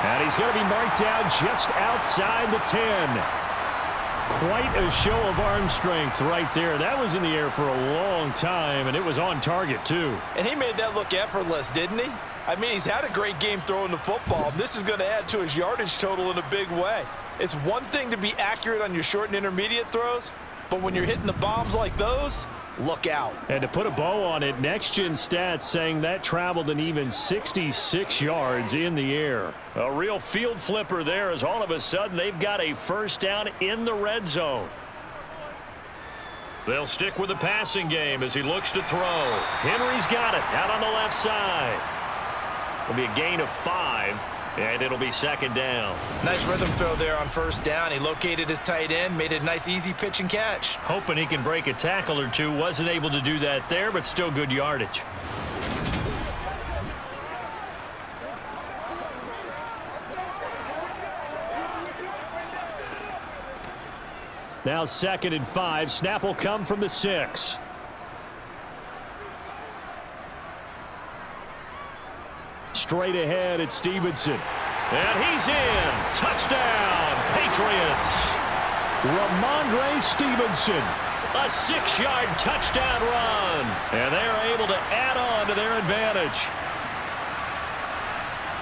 And he's going to be marked down just outside the 10. Quite a show of arm strength right there. That was in the air for a long time, and it was on target, too. And he made that look effortless, didn't he? I mean, he's had a great game throwing the football. This is going to add to his yardage total in a big way. It's one thing to be accurate on your short and intermediate throws, but when you're hitting the bombs like those, look out. And to put a bow on it, Next Gen Stats saying that traveled an even 66 yards in the air. A real field flipper there as all of a sudden they've got a first down in the red zone. They'll stick with the passing game as he looks to throw. Henry's got it out on the left side. It'll be a gain of 5. And it'll be 2nd down. Nice rhythm throw there on 1st down. He located his tight end, made a nice easy pitch and catch. Hoping he can break a tackle or two. Wasn't able to do that there, but still good yardage. Now 2nd and 5. Snap will come from the 6. Straight ahead at Stevenson. And he's in. Touchdown, Patriots. Ramondre Stevenson. A 6-yard touchdown run. And they're able to add on to their advantage.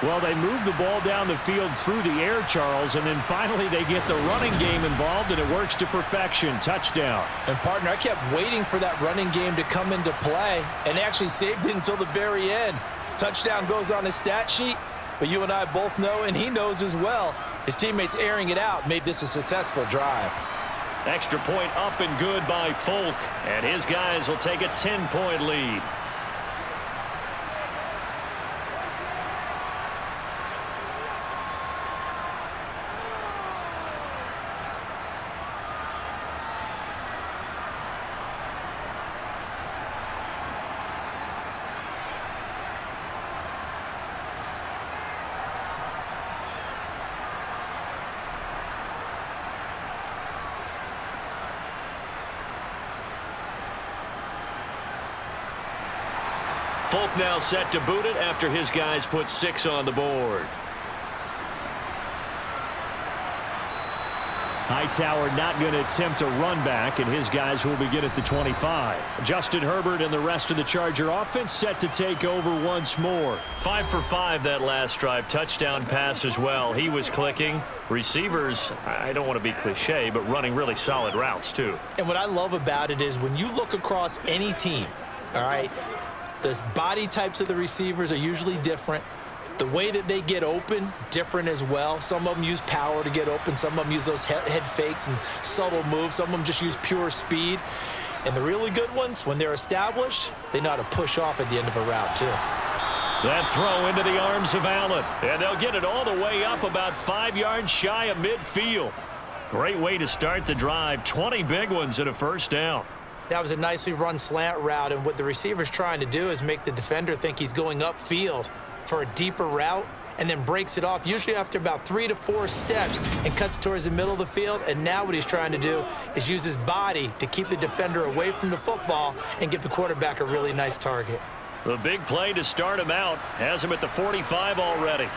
Well, they move the ball down the field through the air, Charles, and then finally they get the running game involved, and it works to perfection. Touchdown. And, partner, I kept waiting for that running game to come into play and actually saved it until the very end. Touchdown goes on his stat sheet, but you and I both know, and he knows as well, his teammates airing it out made this a successful drive. Extra point up and good by Folk, and his guys will take a 10-point lead. Folk now set to boot it after his guys put 6 on the board. Hightower not going to attempt a run back, and his guys will begin at the 25. Justin Herbert and the rest of the Charger offense set to take over once more. 5 for 5 that last drive. Touchdown pass as well. He was clicking. Receivers, I don't want to be cliche, but running really solid routes too. And what I love about it is when you look across any team, all right, the body types of the receivers are usually different. The way that they get open, different as well. Some of them use power to get open. Some of them use those head fakes and subtle moves. Some of them just use pure speed. And the really good ones, when they're established, they know how to push off at the end of a route, too. That throw into the arms of Allen. And they'll get it all the way up about 5 yards shy of midfield. Great way to start the drive. 20 big ones and a first down. That was a nicely run slant route. And what the receiver's trying to do is make the defender think he's going upfield for a deeper route, and then breaks it off, usually after about 3 to 4 steps, and cuts towards the middle of the field. And now what he's trying to do is use his body to keep the defender away from the football and give the quarterback a really nice target. The big play to start him out has him at the 45 already.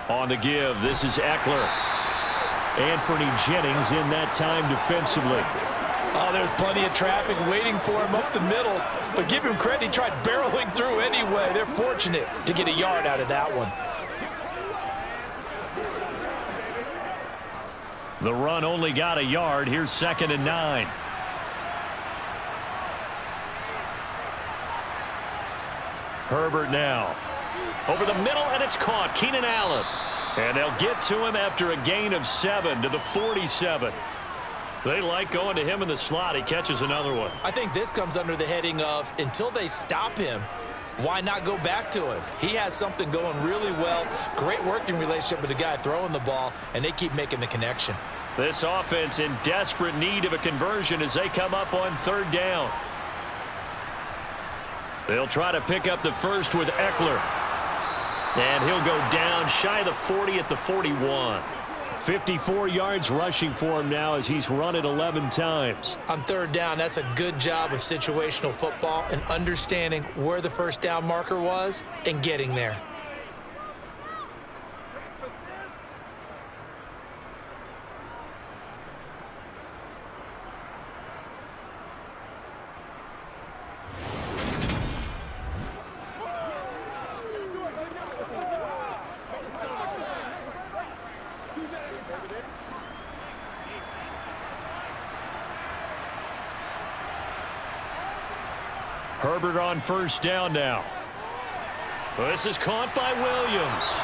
On the give, this is Eckler. Anthony Jennings in that time defensively. Oh, there's plenty of traffic waiting for him up the middle. But give him credit, he tried barreling through anyway. They're fortunate to get a yard out of that one. The run only got a yard. Here's 2nd and 9. Herbert now. Over the middle, and it's caught. Keenan Allen. And they'll get to him after a gain of 7 to the 47. They like going to him in the slot. He catches another one. I think this comes under the heading of, until they stop him, why not go back to him? He has something going really well. Great working relationship with the guy throwing the ball, and they keep making the connection. This offense in desperate need of a conversion as they come up on 3rd down. They'll try to pick up the first with Eckler. And he'll go down shy of the 40 at the 41. 54 yards rushing for him now as he's run it 11 times. On 3rd down, that's a good job of situational football and understanding where the first down marker was and getting there. Herbert on 1st down now. This is caught by Williams.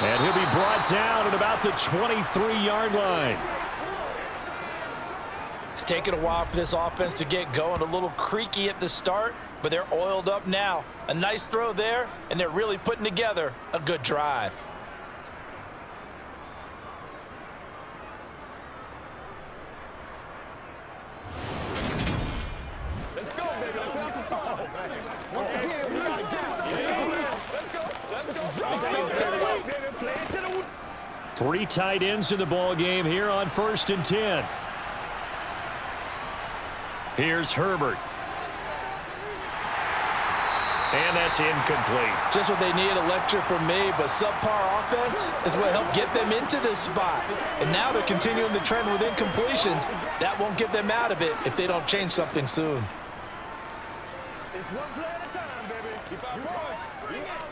And he'll be brought down at about the 23-yard line. It's taken a while for this offense to get going. A little creaky at the start, but they're oiled up now. A nice throw there, and they're really putting together a good drive. Let's go, baby. Let's go. Once again, we got to get it. Let's go. Let's go. Let's go. Let's go. Play it to the... 3 tight ends in the ball game here on 1st and 10. Here's Herbert. And that's incomplete. Just what they need, a lecture from me, but subpar offense is what helped get them into this spot. And now they're continuing the trend with incompletions. That won't get them out of it if they don't change something soon. It's one play at a time, baby. Keep our voice. Bring it on,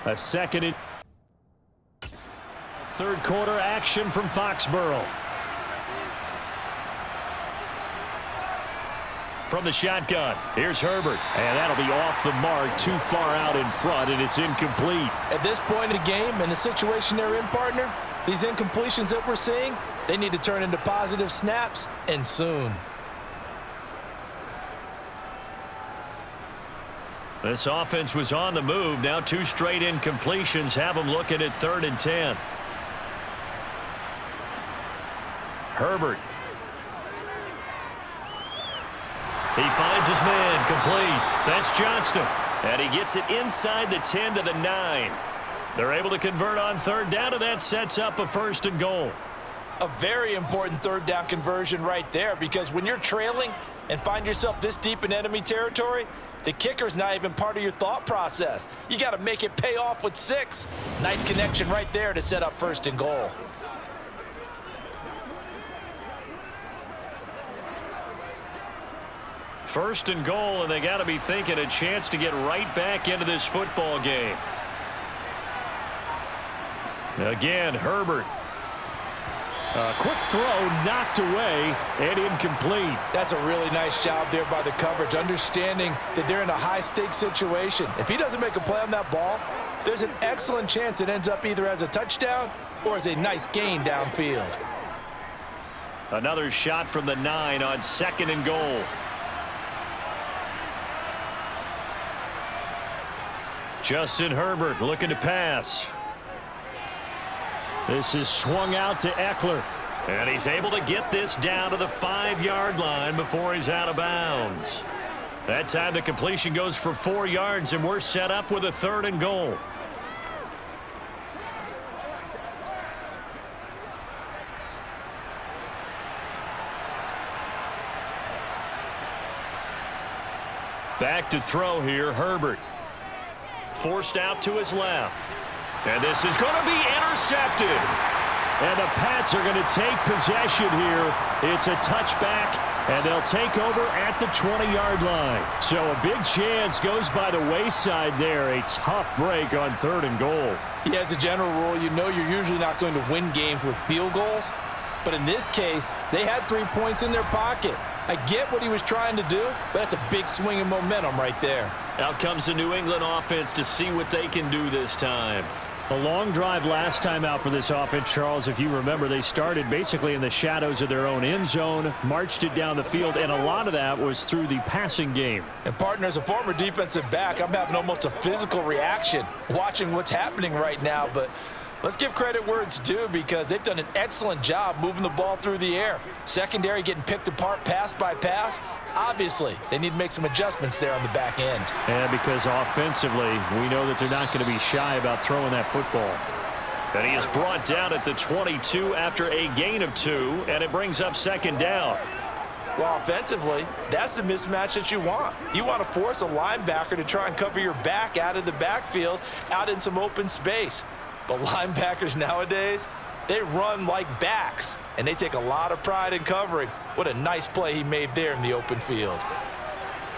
baby. A 2nd and 3rd quarter action from Foxborough. From the shotgun, here's Herbert. And that'll be off the mark, too far out in front, and it's incomplete. At this point in the game and the situation they're in, partner, these incompletions that we're seeing, they need to turn into positive snaps, and soon. This offense was on the move. Now 2 straight incompletions have them looking at 3rd and 10. Herbert. He finds his man, complete. That's Johnston. And he gets it inside the 10 to the 9. They're able to convert on 3rd down, and that sets up a 1st and goal. A very important third down conversion right there, because when you're trailing and find yourself this deep in enemy territory, the kicker's not even part of your thought process. You got to make it pay off with 6. Nice connection right there to set up 1st and goal. First and goal, and they got to be thinking a chance to get right back into this football game. Again, Herbert. A quick throw knocked away and incomplete. That's a really nice job there by the coverage, understanding that they're in a high-stakes situation. If he doesn't make a play on that ball, there's an excellent chance it ends up either as a touchdown or as a nice gain downfield. Another shot from the 9 on 2nd and goal. Justin Herbert looking to pass. This is swung out to Eckler. And he's able to get this down to the 5-yard line before he's out of bounds. That time the completion goes for 4 yards, and we're set up with a 3rd and goal. Back to throw here, Herbert. Forced out to his left. And this is going to be intercepted. And the Pats are going to take possession here. It's a touchback, and they'll take over at the 20-yard line. So a big chance goes by the wayside there. A tough break on 3rd and goal. Yeah, as a general rule, you know you're usually not going to win games with field goals. But in this case, they had 3 points in their pocket. I get what he was trying to do, but that's a big swing of momentum right there. Out comes the New England offense to see what they can do this time. A long drive last time out for this offense, Charles. If you remember, they started basically in the shadows of their own end zone, marched it down the field, and a lot of that was through the passing game. And, partner, as a former defensive back, I'm having almost a physical reaction watching what's happening right now. But let's give credit where it's due, because they've done an excellent job moving the ball through the air. Secondary getting picked apart pass by pass. Obviously, they need to make some adjustments there on the back end. And because offensively, we know that they're not going to be shy about throwing that football. And he is brought down at the 22 after a gain of 2, and it brings up 2nd down. Well, offensively, that's the mismatch that you want. You want to force a linebacker to try and cover your back out of the backfield, out in some open space. But linebackers nowadays, they run like backs, and they take a lot of pride in covering. What a nice play he made there in the open field.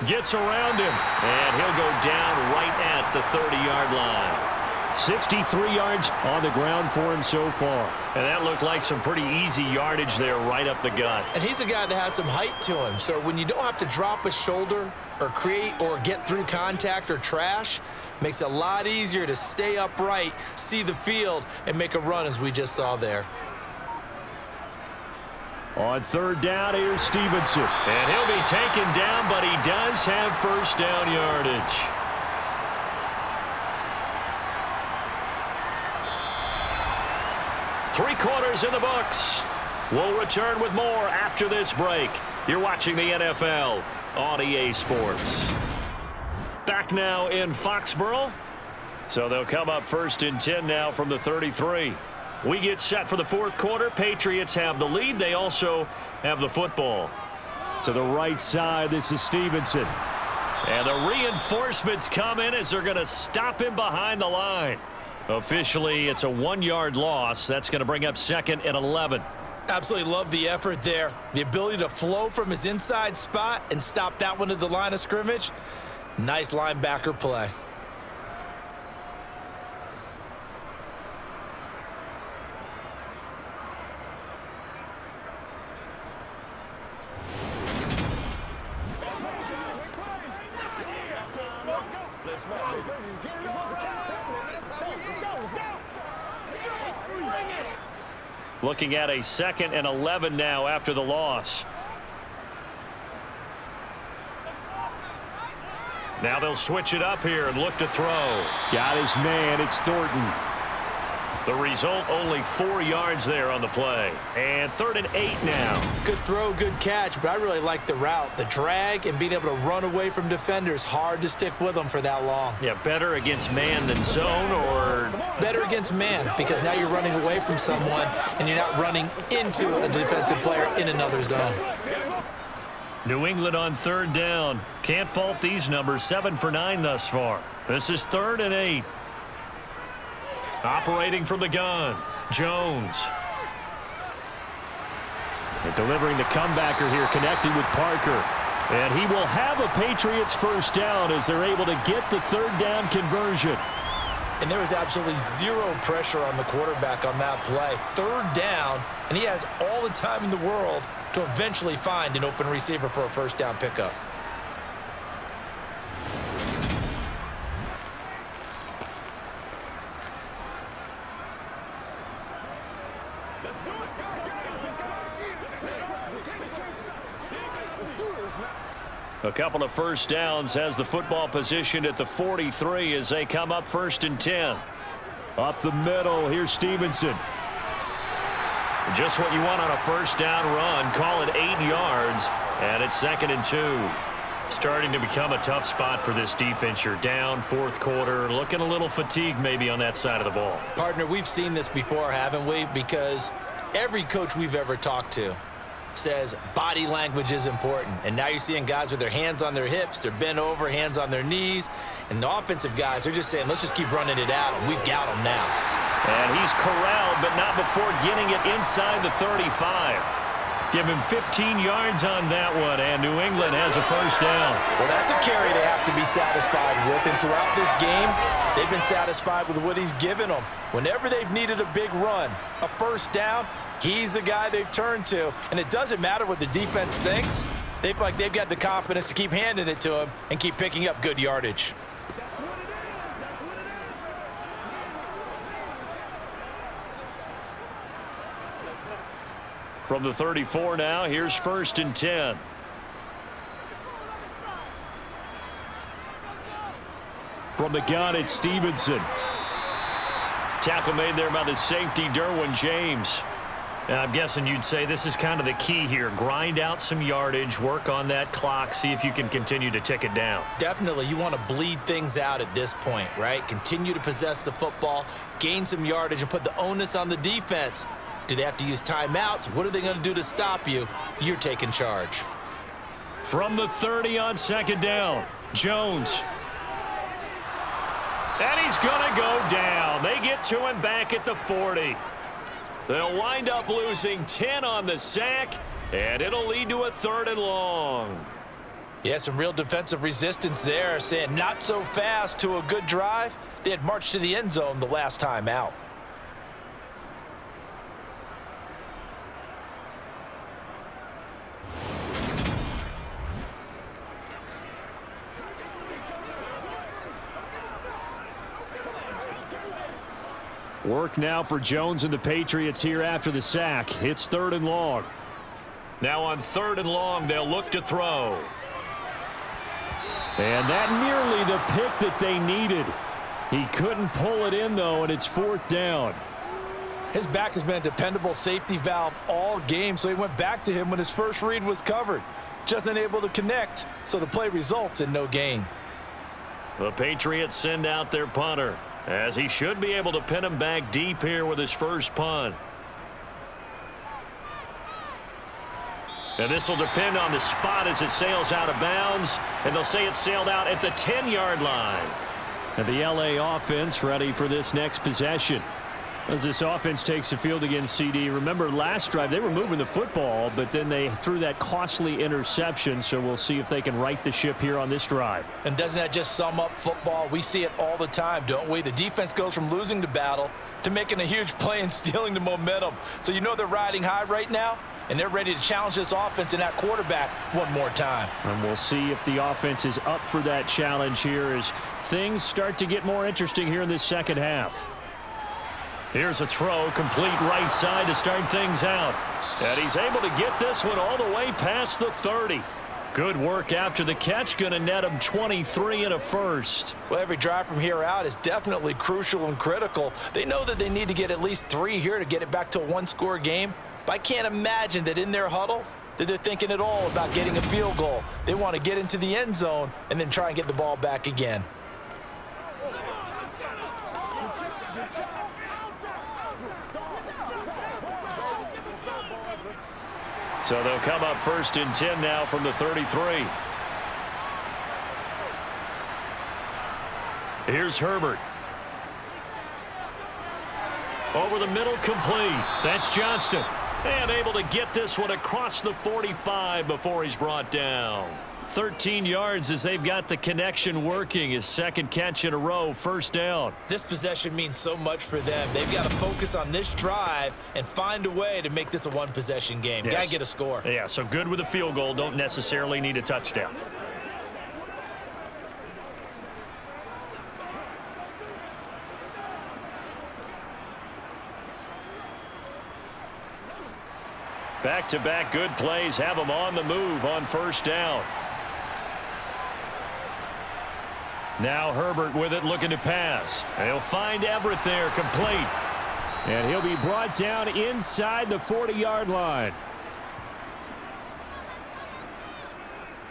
Gets around him, and he'll go down right at the 30-yard line. 63 yards on the ground for him so far. And that looked like some pretty easy yardage there right up the gut. And he's a guy that has some height to him, so when you don't have to drop a shoulder or create or get through contact or trash, makes it a lot easier to stay upright, see the field, and make a run as we just saw there. On 3rd down, here's Stevenson. And he'll be taken down, but he does have 1st down yardage. Three quarters in the books. We'll return with more after this break. You're watching the NFL on EA Sports. Back now in Foxborough. So they'll come up 1st and 10 now from the 33. We get set for the 4th quarter. Patriots have the lead. They also have the football. To the right side, this is Stevenson. And the reinforcements come in as they're going to stop him behind the line. Officially, it's a 1-yard loss. That's going to bring up 2nd and 11. Absolutely love the effort there. The ability to flow from his inside spot and stop that one at the line of scrimmage. Nice linebacker play. Looking at a 2nd and 11 now after the loss. Now they'll switch it up here and look to throw. Got his man. It's Thornton. The result, only 4 yards there on the play. And 3rd and 8 now. Good throw, good catch, but I really like the route. The drag and being able to run away from defenders, hard to stick with them for that long. Yeah, better against man than zone, or? Better against man, because now you're running away from someone and you're not running into a defensive player in another zone. New England on 3rd down. Can't fault these numbers, 7 for 9 thus far. This is 3rd and 8. Operating from the gun, Jones. And delivering the comebacker here, connecting with Parker. And he will have a Patriots first down as they're able to get the 3rd down conversion. And there was absolutely zero pressure on the quarterback on that play. 3rd down, and he has all the time in the world to eventually find an open receiver for a first down pickup. A couple of first downs, has the football positioned at the 43 as they come up 1st and 10. Up the middle, here's Stevenson. Just what you want on a first down run. Call it 8 yards, and it's 2nd and 2. Starting to become a tough spot for this defense. You're down 4th quarter, looking a little fatigued maybe on that side of the ball. Partner, we've seen this before, haven't we? Because every coach we've ever talked to says body language is important. And now you're seeing guys with their hands on their hips, they're bent over, hands on their knees. And the offensive guys, they're just saying, let's just keep running it out, and we've got them now. And he's corralled, but not before getting it inside the 35. Give him 15 yards on that one, and New England has a first down. Well, that's a carry they have to be satisfied with, and throughout this game, they've been satisfied with what he's given them. Whenever they've needed a big run, a first down, he's the guy they've turned to, and it doesn't matter what the defense thinks. They've got the confidence to keep handing it to him and keep picking up good yardage. From the 34 now, here's 1st and 10. From the gun, it's Stevenson. Tackle made there by the safety, Derwin James. And I'm guessing you'd say this is kind of the key here. Grind out some yardage, work on that clock, see if you can continue to tick it down. Definitely, you want to bleed things out at this point, right? Continue to possess the football, gain some yardage, and put the onus on the defense. Do they have to use timeouts? What are they going to do to stop you? You're taking charge. From the 30 on 2nd down, Jones. And he's going to go down. They get to him back at the 40. They'll wind up losing 10 on the sack, and it'll lead to a 3rd and long. Yeah, some real defensive resistance there, saying not so fast to a good drive. They had marched to the end zone the last time out. Work now for Jones and the Patriots here after the sack. It's 3rd and long. Now on 3rd and long, they'll look to throw. And that nearly the pick that they needed. He couldn't pull it in, though, and it's 4th down. His back has been a dependable safety valve all game, so he went back to him when his first read was covered. Just unable to connect, so the play results in no gain. The Patriots send out their punter, as he should be able to pin him back deep here with his first punt. And this will depend on the spot as it sails out of bounds, and they'll say it sailed out at the 10-yard line. And the LA offense ready for this next possession. As this offense takes the field against CD, remember last drive they were moving the football, but then they threw that costly interception, so we'll see if they can right the ship here on this drive. And doesn't that just sum up football? We see it all the time, don't we? The defense goes from losing the battle to making a huge play and stealing the momentum. So you know they're riding high right now, and they're ready to challenge this offense and that quarterback one more time. And we'll see if the offense is up for that challenge here as things start to get more interesting here in this second half. Here's a throw, complete right side to start things out. And he's able to get this one all the way past the 30. Good work after the catch. Going to net him 23 and a first. Well, every drive from here out is definitely crucial and critical. They know that they need to get at least 3 here to get it back to a one-score game. But I can't imagine that in their huddle that they're thinking at all about getting a field goal. They want to get into the end zone and then try and get the ball back again. So they'll come up 1st and 10 now from the 33. Here's Herbert. Over the middle, complete. That's Johnston. And able to get this one across the 45 before he's brought down. 13 yards as they've got the connection working. His second catch in a row, 1st down. This possession means so much for them. They've got to focus on this drive and find a way to make this a one-possession game. Yes. Got to get a score. Yeah, so good with a field goal. Don't necessarily need a touchdown. Back-to-back good plays have them on the move on 1st down. Now Herbert with it, looking to pass. He'll find Everett there, complete. And he'll be brought down inside the 40-yard line.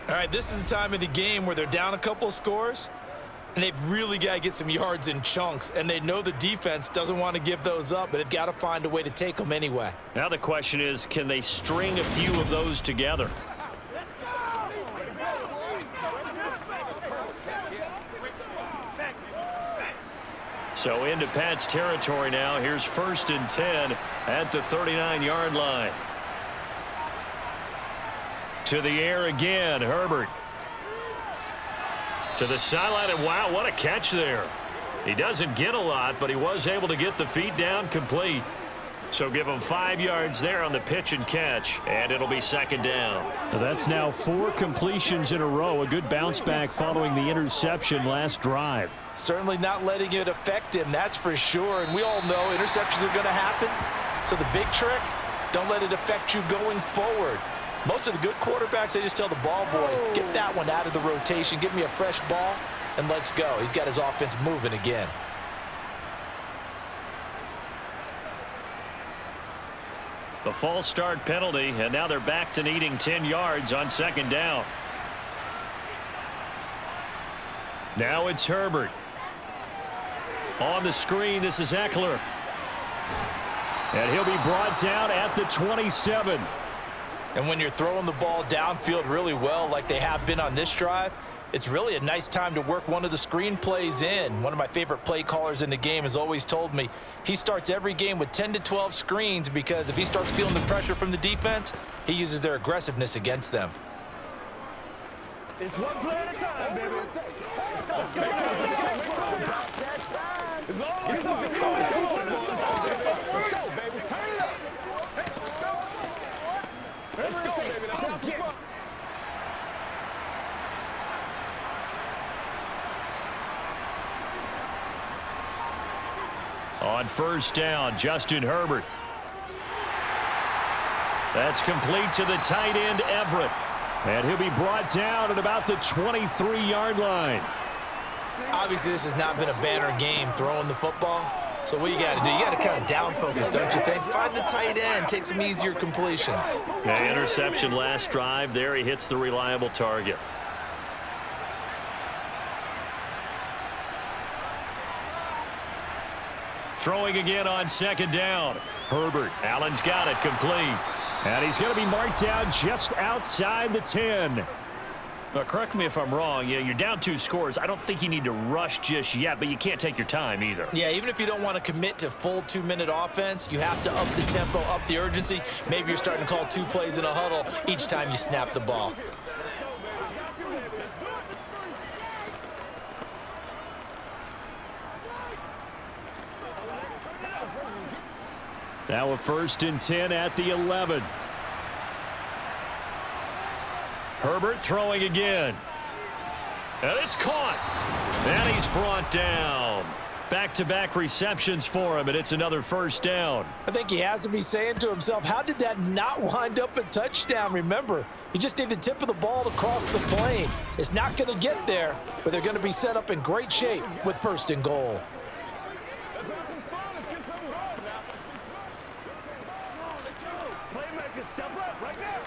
All right, this is the time of the game where they're down a couple of scores, and they've really got to get some yards in chunks, and they know the defense doesn't want to give those up, but they've got to find a way to take them anyway. Now the question is, can they string a few of those together? So into Pat's territory now. Here's 1st and 10 at the 39-yard line. To the air again, Herbert. To the sideline, and wow, what a catch there. He doesn't get a lot, but he was able to get the feet down, complete. So give him 5 yards there on the pitch and catch, and it'll be 2nd down. That's now 4 completions in a row. A good bounce back following the interception last drive. Certainly not letting it affect him, that's for sure. And we all know interceptions are going to happen. So the big trick, don't let it affect you going forward. Most of the good quarterbacks, they just tell the ball boy, get that one out of the rotation, give me a fresh ball, and let's go. He's got his offense moving again. The false start penalty, and now they're back to needing 10 yards on 2nd down. Now it's Herbert. On the screen, this is Eckler. And he'll be brought down at the 27. And when you're throwing the ball downfield really well like they have been on this drive, it's really a nice time to work one of the screen plays in. One of my favorite play callers in the game has always told me he starts every game with 10 to 12 screens because if he starts feeling the pressure from the defense, he uses their aggressiveness against them. It's one play at a time, baby. Let's go. Let's go. It's all right. Come on. Let's go, baby. Turn it up. Let's go, baby. Let's get it. On 1st down, Justin Herbert. That's complete to the tight end, Everett. And he'll be brought down at about the 23-yard line. Obviously, this has not been a banner game throwing the football. So what you got to do, you got to kind of down focus, don't you think? Find the tight end, take some easier completions. Okay, interception last drive. There he hits the reliable target. Throwing again on 2nd down. Herbert. Allen's got it, complete. And he's going to be marked down just outside the 10. But correct me if I'm wrong. You're down 2 scores. I don't think you need to rush just yet, but you can't take your time either. Yeah, even if you don't want to commit to full 2-minute offense, you have to up the tempo, up the urgency. Maybe you're starting to call 2 plays in a huddle each time you snap the ball. Now a 1st and 10 at the 11. Herbert throwing again. And it's caught. And he's brought down. Back-to-back receptions for him, and it's another first down. I think he has to be saying to himself, how did that not wind up a touchdown? Remember, you just need the tip of the ball to cross the plane. It's not going to get there, but they're going to be set up in great shape with 1st and goal. Let's have some fun. Let's get something going now. Come on, let's go. Playmaker, step up right now.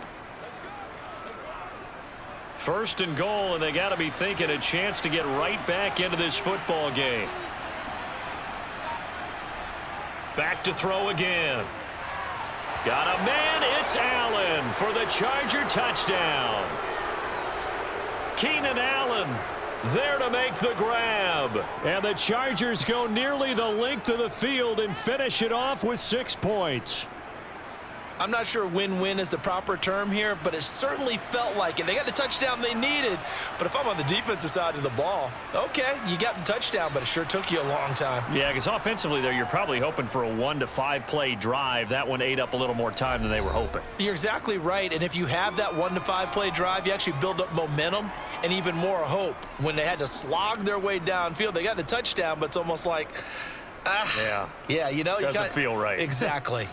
1st and goal, and they got to be thinking a chance to get right back into this football game. Back to throw again. Got a man. It's Allen for the Charger touchdown. Keenan Allen there to make the grab. And the Chargers go nearly the length of the field and finish it off with 6 points. I'm not sure win-win is the proper term here, but it certainly felt like it. They got the touchdown they needed, but if I'm on the defensive side of the ball, okay, you got the touchdown, but it sure took you a long time. Yeah, because offensively there, you're probably hoping for a 1 to 5 play drive. That one ate up a little more time than they were hoping. You're exactly right, and if you have that 1 to 5 play drive, you actually build up momentum and even more hope. When they had to slog their way downfield, they got the touchdown, but it's almost like, yeah, you know, doesn't feel right. Exactly.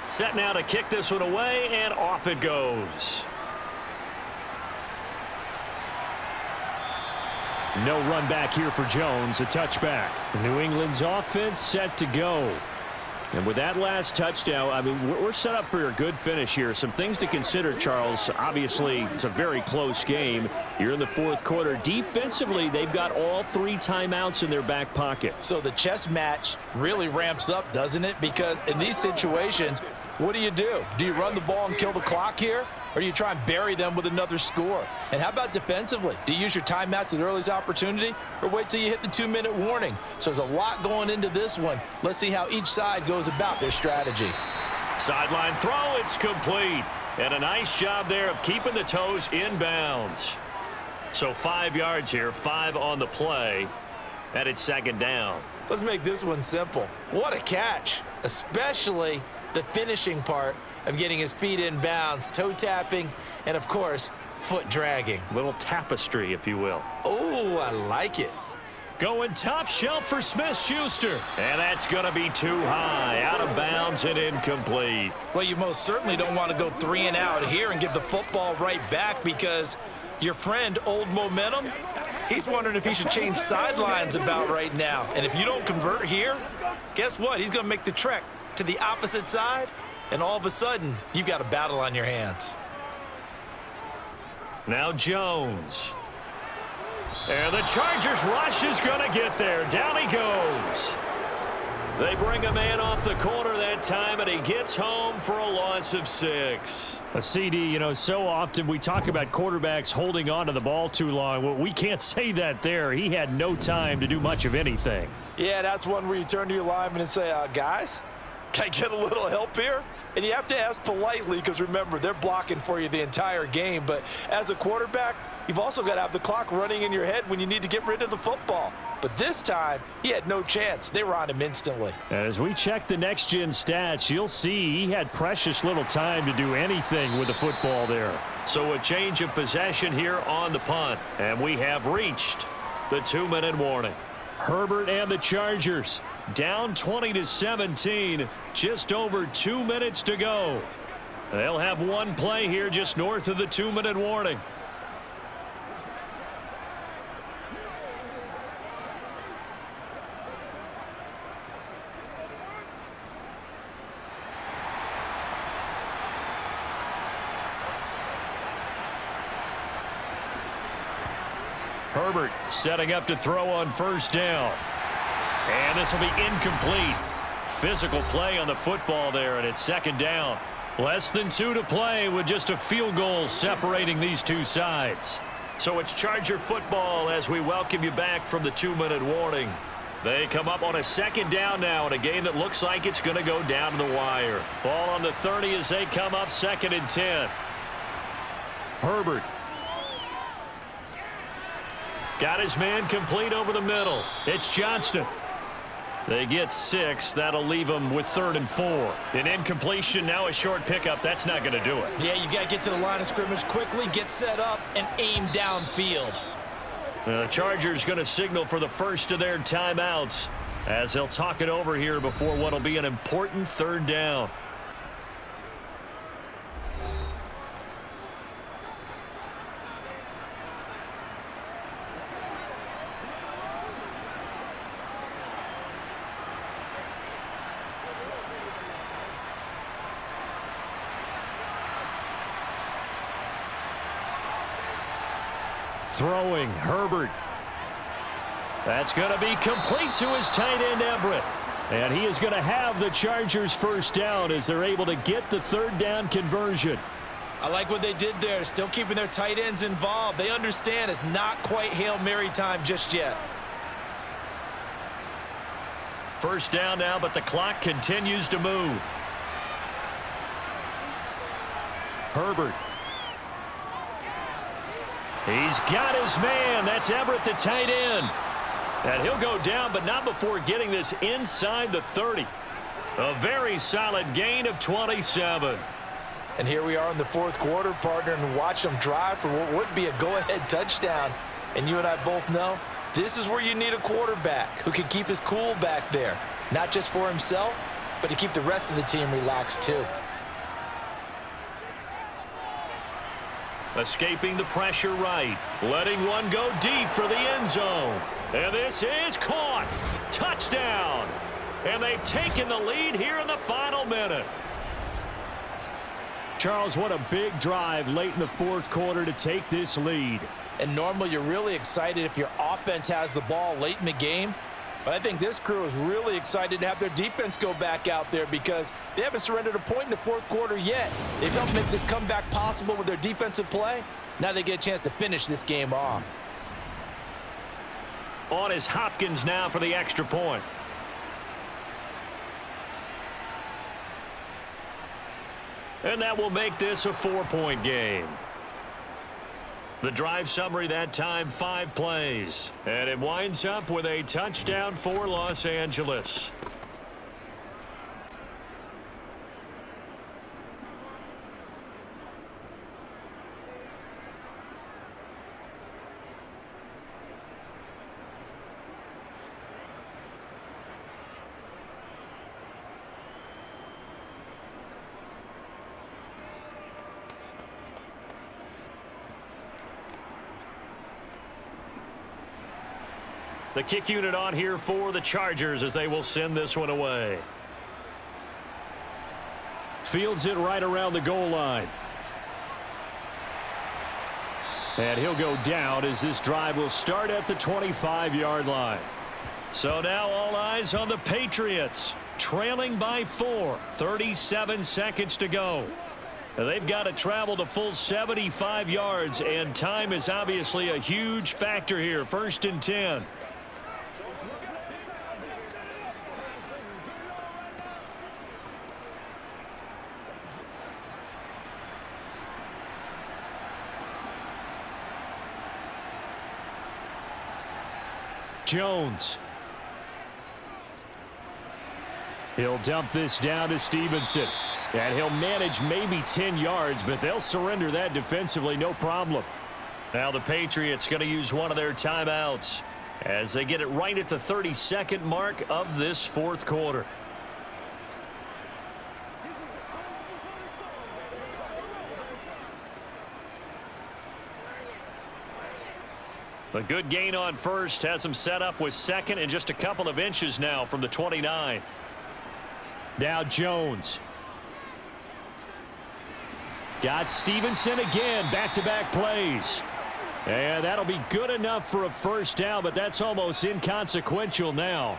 Set now to kick this one away, and off it goes. No run back here for Jones, a touchback. New England's offense set to go. And with that last touchdown, I mean, we're set up for a good finish here. Some things to consider, Charles. Obviously, it's a very close game. You're in the 4th quarter. Defensively, they've got all 3 timeouts in their back pocket. So the chess match really ramps up, doesn't it? Because in these situations, what do? Do you run the ball and kill the clock here? Or do you try and bury them with another score? And how about defensively? Do you use your timeouts at earliest opportunity or wait till you hit the 2-minute warning? So there's a lot going into this one. Let's see how each side goes about their strategy. Sideline throw, it's complete. And a nice job there of keeping the toes in bounds. So 5 yards here, 5 on the play, and it's 2nd down. Let's make this one simple. What a catch, especially the finishing part of getting his feet in bounds, toe tapping, and of course, foot dragging. Little tapestry, if you will. Oh, I like it. Going top shelf for Smith-Schuster. And that's going to be too high, out of bounds and incomplete. Well, you most certainly don't want to go 3 and out here and give the football right back because your friend, Old Momentum, he's wondering if he should change sidelines about right now. And if you don't convert here, guess what? He's going to make the trek to the opposite side. And all of a sudden, you've got a battle on your hands. Now Jones. And the Chargers rush is going to get there. Down he goes. They bring a man off the corner that time, and he gets home for a loss of 6. A CD, you know, so often we talk about quarterbacks holding on to the ball too long. Well, we can't say that there. He had no time to do much of anything. Yeah, that's one where you turn to your lineman and say, guys, can I get a little help here? And you have to ask politely because, remember, they're blocking for you the entire game. But as a quarterback, you've also got to have the clock running in your head when you need to get rid of the football. But this time, he had no chance. They were on him instantly. And as we check the next-gen stats, you'll see he had precious little time to do anything with the football there. So a change of possession here on the punt. And we have reached the 2-minute warning. Herbert and the Chargers down 20-17, just over 2 minutes to go. They'll have one play here just north of the 2-minute warning. Herbert setting up to throw on 1st down. And this will be incomplete. Physical play on the football there, and it's 2nd down. Less than 2 to play with just a field goal separating these two sides. So it's Charger football as we welcome you back from the 2-minute warning. They come up on a 2nd down now in a game that looks like it's going to go down to the wire. Ball on the 30 as they come up 2nd and 10. Herbert. Got his man complete over the middle. It's Johnston. They get 6. That'll leave them with 3rd and 4. An incompletion, now a short pickup. That's not going to do it. Yeah, you've got to get to the line of scrimmage quickly, get set up, and aim downfield. The Chargers going to signal for the first of their timeouts as they'll talk it over here before what will be an important 3rd down. Throwing, Herbert. That's going to be complete to his tight end, Everett. And he is going to have the Chargers first down as they're able to get the 3rd down conversion. I like what they did there, still keeping their tight ends involved. They understand it's not quite Hail Mary time just yet. First down now, but the clock continues to move. Herbert. He's got his man. That's Everett, the tight end. And he'll go down, but not before getting this inside the 30. A very solid gain of 27. And here we are in the 4th quarter, partner, and watch them drive for what would be a go-ahead touchdown. And you and I both know this is where you need a quarterback who can keep his cool back there. Not just for himself, but to keep the rest of the team relaxed too. Escaping the pressure right. Letting one go deep for the end zone. And this is caught. Touchdown. And they've taken the lead here in the final minute. Charles, what a big drive late in the 4th quarter to take this lead. And normally you're really excited if your offense has the ball late in the game. But I think this crew is really excited to have their defense go back out there because they haven't surrendered a point in the 4th quarter yet. They've helped make this comeback possible with their defensive play. Now they get a chance to finish this game off. On is Hopkins now for the extra point. And that will make this a 4-point game. The drive summary that time, 5 plays. And it winds up with a touchdown for Los Angeles. The kick unit on here for the Chargers as they will send this one away. Fields it right around the goal line. And he'll go down as this drive will start at the 25-yard line. So now all eyes on the Patriots, trailing by 4, 37 seconds to go. They've got to travel the full 75 yards, and time is obviously a huge factor here. 1st and 10. Jones. He'll dump this down to Stevenson. And he'll manage maybe 10 yards, but they'll surrender that defensively, no problem. Now the Patriots going to use one of their timeouts as they get it right at the 32nd mark of this 4th quarter. A good gain on first has them set up with 2nd and just a couple of inches now from the 29. Now Jones. Got Stevenson again, back-to-back plays. And that'll be good enough for a first down, but that's almost inconsequential now.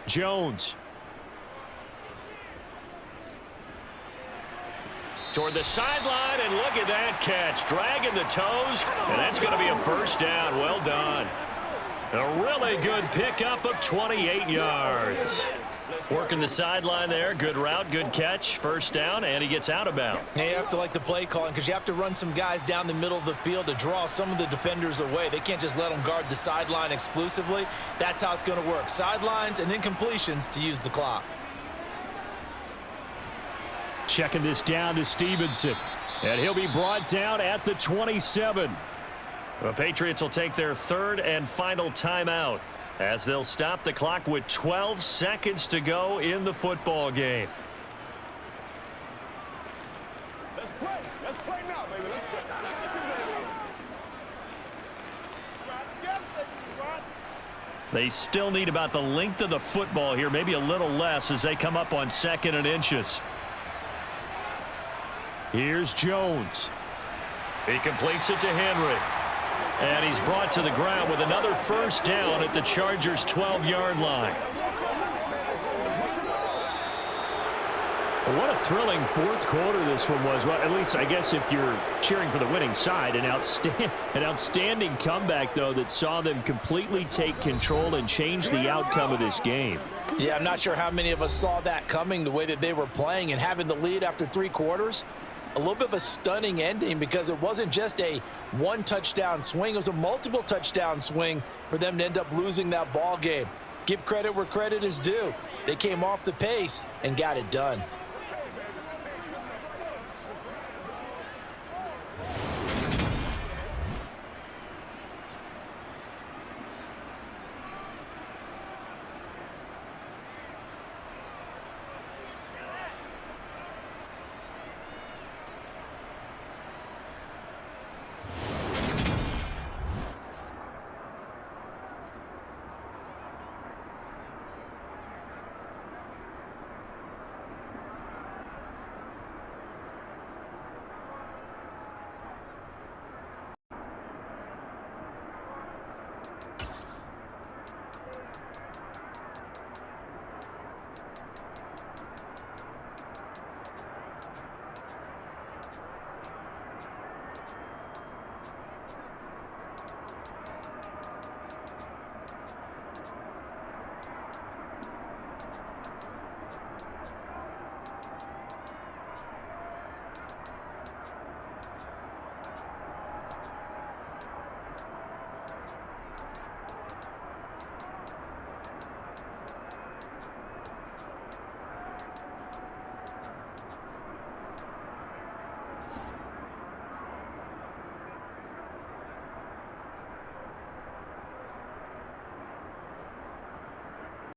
Jones. toward the sideline, and look at that catch. Dragging the toes, and that's going to be a first down. Well done. A really good pickup of 28 yards. Working the sideline there. Good route, good catch. First down, and he gets out of bounds. Yeah, you have to like the play calling because you have to run some guys down the middle of the field to draw some of the defenders away. They can't just let them guard the sideline exclusively. That's how it's going to work. Sidelines and incompletions to use the clock. Checking this down to Stevenson. And he'll be brought down at the 27. The Patriots will take their third and final timeout as they'll stop the clock with 12 seconds to go in the football game. Let's play. Let's play now, baby. Let's play. They still need about the length of the football here, maybe a little less as they come up on 2nd and inches. Here's Jones. He completes it to Henry. And he's brought to the ground with another first down at the Chargers' 12-yard line. What a thrilling fourth quarter this one was. Well, at least, I guess, if you're cheering for the winning side. An outstanding comeback, though, that saw them completely take control and change the outcome of this game. Yeah, I'm not sure how many of us saw that coming, the way that they were playing and having the lead after 3 quarters. A little bit of a stunning ending because it wasn't just a one-touchdown swing. It was a multiple touchdown swing for them to end up losing that ball game. Give credit where credit is due. They came off the pace and got it done.